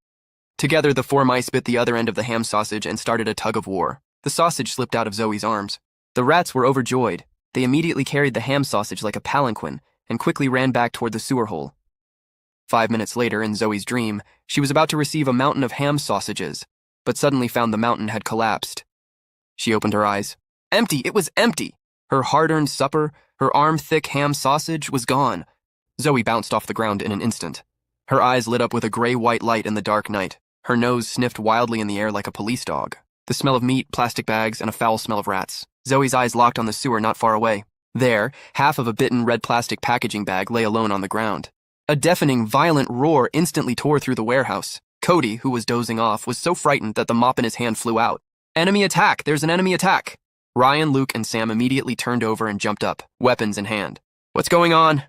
Together, the 4 mice bit the other end of the ham sausage and started a tug of war. The sausage slipped out of Zoe's arms. The rats were overjoyed. They immediately carried the ham sausage like a palanquin and quickly ran back toward the sewer hole. 5 minutes later, in Zoe's dream, she was about to receive a mountain of ham sausages, but suddenly found the mountain had collapsed. She opened her eyes. Empty! It was empty! Her hard-earned supper, her arm-thick ham sausage, was gone. Zoe bounced off the ground in an instant. Her eyes lit up with a gray-white light in the dark night. Her nose sniffed wildly in the air like a police dog. The smell of meat, plastic bags, and a foul smell of rats. Zoe's eyes locked on the sewer not far away. There, half of a bitten red plastic packaging bag lay alone on the ground. A deafening, violent roar instantly tore through the warehouse. Cody, who was dozing off, was so frightened that the mop in his hand flew out. Enemy attack! There's an enemy attack! Ryan, Luke, and Sam immediately turned over and jumped up, weapons in hand. What's going on?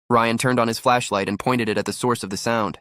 Ryan turned on his flashlight and pointed it at the source of the sound.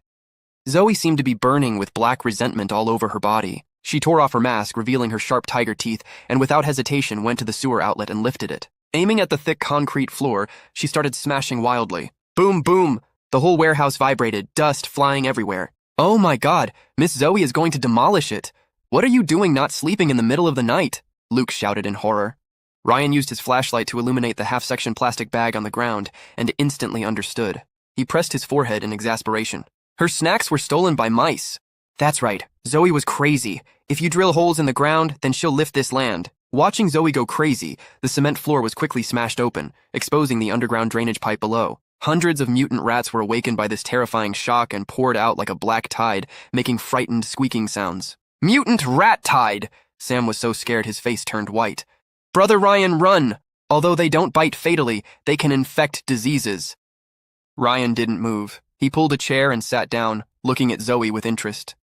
Zoe seemed to be burning with black resentment all over her body. She tore off her mask, revealing her sharp tiger teeth, and without hesitation went to the sewer outlet and lifted it. Aiming at the thick concrete floor, she started smashing wildly. Boom, boom! The whole warehouse vibrated, dust flying everywhere. Oh my God, Miss Zoe is going to demolish it. What are you doing not sleeping in the middle of the night? Luke shouted in horror. Ryan used his flashlight to illuminate the half-section plastic bag on the ground and instantly understood. He pressed his forehead in exasperation. Her snacks were stolen by mice. That's right, Zoe was crazy. If you drill holes in the ground, then she'll lift this land. Watching Zoe go crazy, the cement floor was quickly smashed open, exposing the underground drainage pipe below. Hundreds of mutant rats were awakened by this terrifying shock and poured out like a black tide, making frightened, squeaking sounds. Mutant rat tide! Sam was so scared his face turned white. Brother Ryan, run! Although they don't bite fatally, they can infect diseases. Ryan didn't move. He pulled a chair and sat down, looking at Zoe with interest.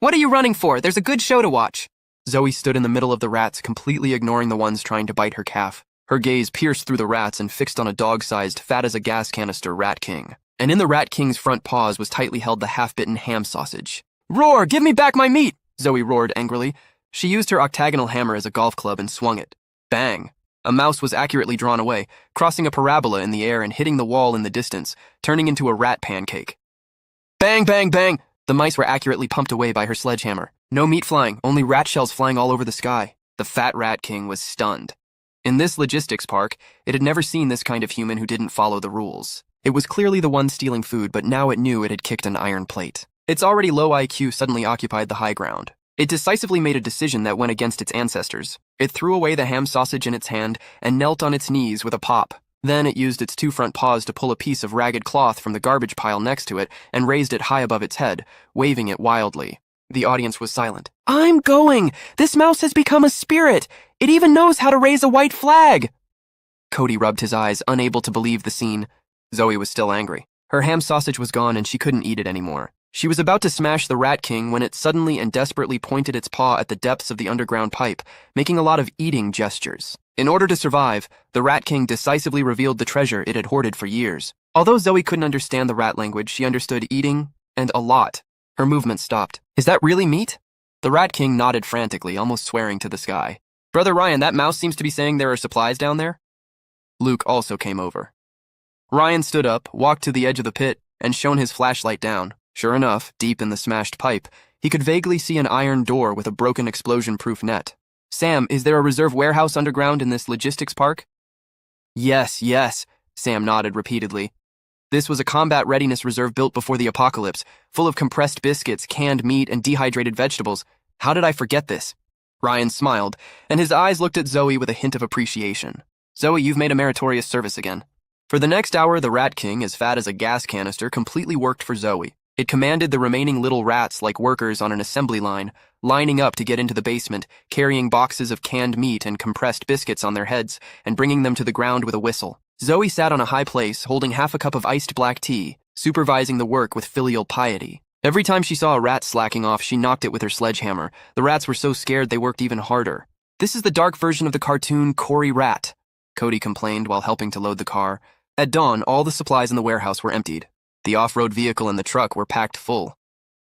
What are you running for? There's a good show to watch. Zoe stood in the middle of the rats, completely ignoring the ones trying to bite her calf. Her gaze pierced through the rats and fixed on a dog-sized, fat-as-a-gas-canister Rat King. And in the Rat King's front paws was tightly held the half-bitten ham sausage. Roar! Give me back my meat! Zoe roared angrily. She used her octagonal hammer as a golf club and swung it. Bang! A mouse was accurately drawn away, crossing a parabola in the air and hitting the wall in the distance, turning into a rat pancake. Bang, bang, bang! The mice were accurately pumped away by her sledgehammer. No meat flying, only rat shells flying all over the sky. The fat Rat King was stunned. In this logistics park, it had never seen this kind of human who didn't follow the rules. It was clearly the one stealing food, but now it knew it had kicked an iron plate. Its already low IQ suddenly occupied the high ground. It decisively made a decision that went against its ancestors. It threw away the ham sausage in its hand and knelt on its knees with a pop. Then it used its two front paws to pull a piece of ragged cloth from the garbage pile next to it and raised it high above its head, waving it wildly. The audience was silent. "I'm going! This mouse has become a spirit! It even knows how to raise a white flag!" Cody rubbed his eyes, unable to believe the scene. Zoe was still angry. Her ham sausage was gone and she couldn't eat it anymore. She was about to smash the Rat King when it suddenly and desperately pointed its paw at the depths of the underground pipe, making a lot of eating gestures. In order to survive, the Rat King decisively revealed the treasure it had hoarded for years. Although Zoe couldn't understand the rat language, she understood eating, and a lot. Her movement stopped. "Is that really meat?" The Rat King nodded frantically, almost swearing to the sky. "Brother Ryan, that mouse seems to be saying there are supplies down there." Luke also came over. Ryan stood up, walked to the edge of the pit, and shone his flashlight down. Sure enough, deep in the smashed pipe, he could vaguely see an iron door with a broken explosion-proof net. "Sam, is there a reserve warehouse underground in this logistics park?" Yes, Sam nodded repeatedly. This was a combat readiness reserve built before the apocalypse, full of compressed biscuits, canned meat, and dehydrated vegetables. How did I forget this? Ryan smiled, and his eyes looked at Zoe with a hint of appreciation. "Zoe, you've made a meritorious service again." For the next hour, the Rat King, as fat as a gas canister, completely worked for Zoe. It commanded the remaining little rats like workers on an assembly line, lining up to get into the basement, carrying boxes of canned meat and compressed biscuits on their heads, and bringing them to the ground with a whistle. Zoe sat on a high place, holding half a cup of iced black tea, supervising the work with filial piety. Every time she saw a rat slacking off, she knocked it with her sledgehammer. The rats were so scared they worked even harder. "This is the dark version of the cartoon Cory Rat," Cody complained while helping to load the car. At dawn, all the supplies in the warehouse were emptied. The off-road vehicle and the truck were packed full.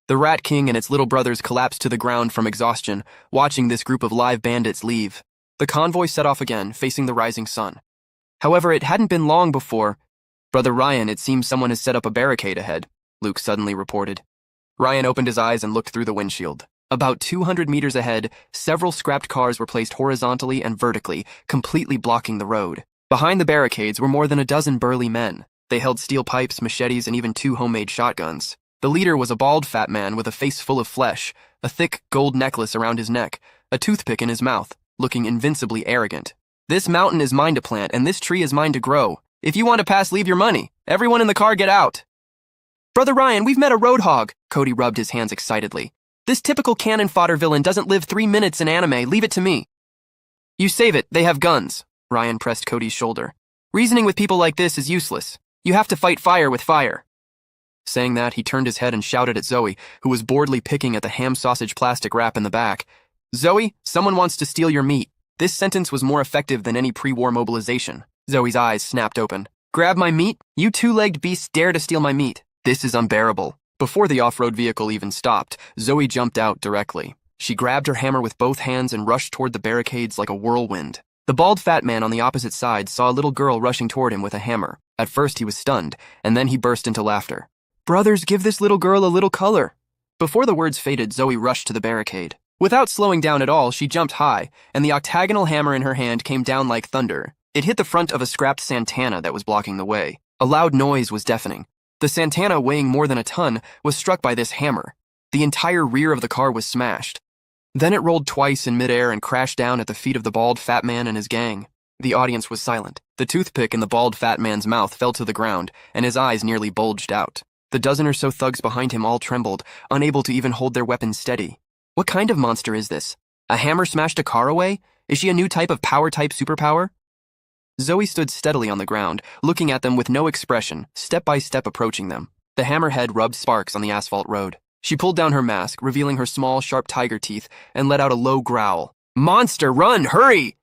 The Rat King and its little brothers collapsed to the ground from exhaustion, watching this group of live bandits leave. The convoy set off again, facing the rising sun. However, it hadn't been long before... "Brother Ryan, it seems someone has set up a barricade ahead," Luke suddenly reported. Ryan opened his eyes and looked through the windshield. About 200 meters ahead, several scrapped cars were placed horizontally and vertically, completely blocking the road. Behind the barricades were more than a dozen burly men. They held steel pipes, machetes, and even 2 homemade shotguns. The leader was a bald fat man with a face full of flesh, a thick gold necklace around his neck, a toothpick in his mouth, looking invincibly arrogant. "This mountain is mine to plant, and this tree is mine to grow. If you want to pass, leave your money. Everyone in the car get out." "Brother Ryan, we've met a roadhog," Cody rubbed his hands excitedly. "This typical cannon fodder villain doesn't live 3 minutes in anime. Leave it to me." "You save it. They have guns." Ryan pressed Cody's shoulder. "Reasoning with people like this is useless. You have to fight fire with fire." Saying that, he turned his head and shouted at Zoe, who was boredly picking at the ham sausage plastic wrap in the back. "Zoe, someone wants to steal your meat." This sentence was more effective than any pre-war mobilization. Zoe's eyes snapped open. "Grab my meat? You two-legged beasts dare to steal my meat. This is unbearable." Before the off-road vehicle even stopped, Zoe jumped out directly. She grabbed her hammer with both hands and rushed toward the barricades like a whirlwind. The bald fat man on the opposite side saw a little girl rushing toward him with a hammer. At first he was stunned, and then he burst into laughter. "Brothers, give this little girl a little color." Before the words faded, Zoe rushed to the barricade. Without slowing down at all, she jumped high, and the octagonal hammer in her hand came down like thunder. It hit the front of a scrapped Santana that was blocking the way. A loud noise was deafening. The Santana, weighing more than a ton, was struck by this hammer. The entire rear of the car was smashed. Then it rolled twice in midair and crashed down at the feet of the bald fat man and his gang. The audience was silent. The toothpick in the bald fat man's mouth fell to the ground, and his eyes nearly bulged out. The dozen or so thugs behind him all trembled, unable to even hold their weapons steady. What kind of monster is this? A hammer smashed a car away? Is she a new type of power-type superpower? Zoe stood steadily on the ground, looking at them with no expression, step by step approaching them. The hammerhead rubbed sparks on the asphalt road. She pulled down her mask, revealing her small, sharp tiger teeth, and let out a low growl. "Monster, run! Hurry!"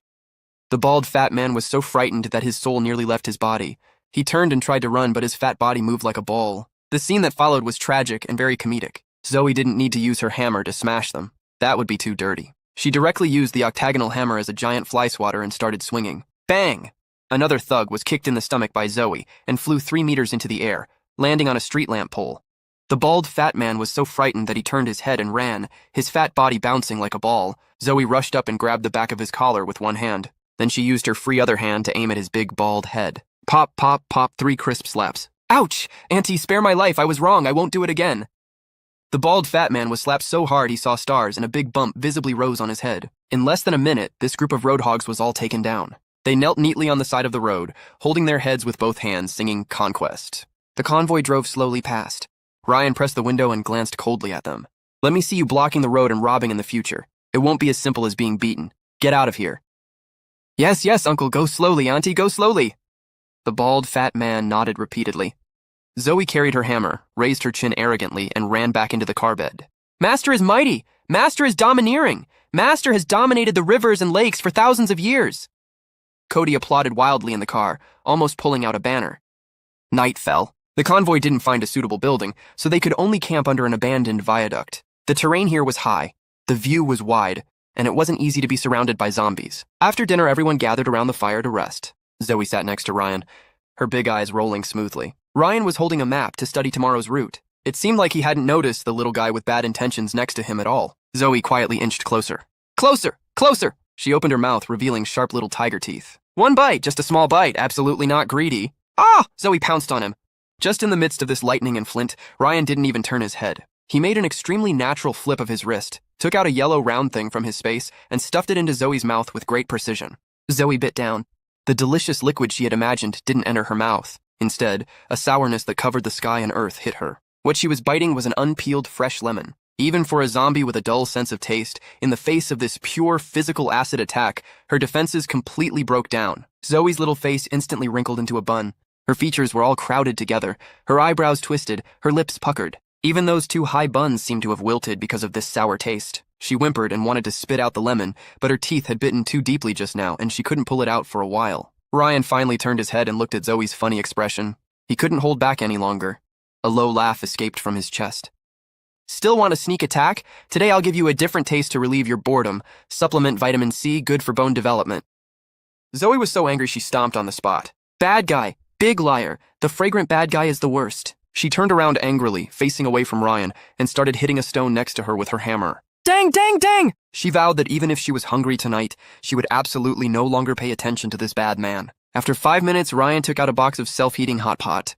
The bald fat man was so frightened that his soul nearly left his body. He turned and tried to run, but his fat body moved like a ball. The scene that followed was tragic and very comedic. Zoe didn't need to use her hammer to smash them. That would be too dirty. She directly used the octagonal hammer as a giant fly swatter and started swinging. Bang! Another thug was kicked in the stomach by Zoe and flew 3 meters into the air, landing on a street lamp pole. The bald fat man was so frightened that he turned his head and ran, his fat body bouncing like a ball. Zoe rushed up and grabbed the back of his collar with one hand. Then she used her free other hand to aim at his big bald head. Pop, pop, pop, 3 crisp slaps. "Ouch! Auntie, spare my life. I was wrong. I won't do it again." The bald fat man was slapped so hard he saw stars and a big bump visibly rose on his head. In less than a minute, this group of roadhogs was all taken down. They knelt neatly on the side of the road, holding their heads with both hands, singing Conquest. The convoy drove slowly past. Ryan pressed the window and glanced coldly at them. Let me see you blocking the road and robbing in the future. It won't be as simple as being beaten. Get out of here. Yes, yes, Uncle, go slowly, Auntie, go slowly. The bald fat man nodded repeatedly. Zoe carried her hammer, raised her chin arrogantly, and ran back into the car bed. Master is mighty. Master is domineering. Master has dominated the rivers and lakes for thousands of years. Cody applauded wildly in the car, almost pulling out a banner. Night fell. The convoy didn't find a suitable building, so they could only camp under an abandoned viaduct. The terrain here was high, the view was wide, and it wasn't easy to be surrounded by zombies. After dinner, everyone gathered around the fire to rest. Zoe sat next to Ryan, her big eyes rolling smoothly. Ryan was holding a map to study tomorrow's route. It seemed like he hadn't noticed the little guy with bad intentions next to him at all. Zoe quietly inched closer. Closer! Closer! She opened her mouth, revealing sharp little tiger teeth. One bite, just a small bite, absolutely not greedy. Ah! Zoe pounced on him. Just in the midst of this lightning and flint, Ryan didn't even turn his head. He made an extremely natural flip of his wrist, took out a yellow round thing from his space, and stuffed it into Zoe's mouth with great precision. Zoe bit down. The delicious liquid she had imagined didn't enter her mouth. Instead, a sourness that covered the sky and earth hit her. What she was biting was an unpeeled fresh lemon. Even for a zombie with a dull sense of taste, in the face of this pure physical acid attack, her defenses completely broke down. Zoe's little face instantly wrinkled into a bun. Her features were all crowded together, her eyebrows twisted, her lips puckered. Even those two high buns seemed to have wilted because of this sour taste. She whimpered and wanted to spit out the lemon, but her teeth had bitten too deeply just now, and she couldn't pull it out for a while. Ryan finally turned his head and looked at Zoe's funny expression. He couldn't hold back any longer. A low laugh escaped from his chest. Still want a sneak attack? Today I'll give you a different taste to relieve your boredom. Supplement vitamin C, good for bone development. Zoe was so angry she stomped on the spot. Bad guy. Big liar. The fragrant bad guy is the worst. She turned around angrily, facing away from Ryan, and started hitting a stone next to her with her hammer. Dang, dang, dang! She vowed that even if she was hungry tonight, she would absolutely no longer pay attention to this bad man. After 5 minutes, Ryan took out a box of self-heating hot pot.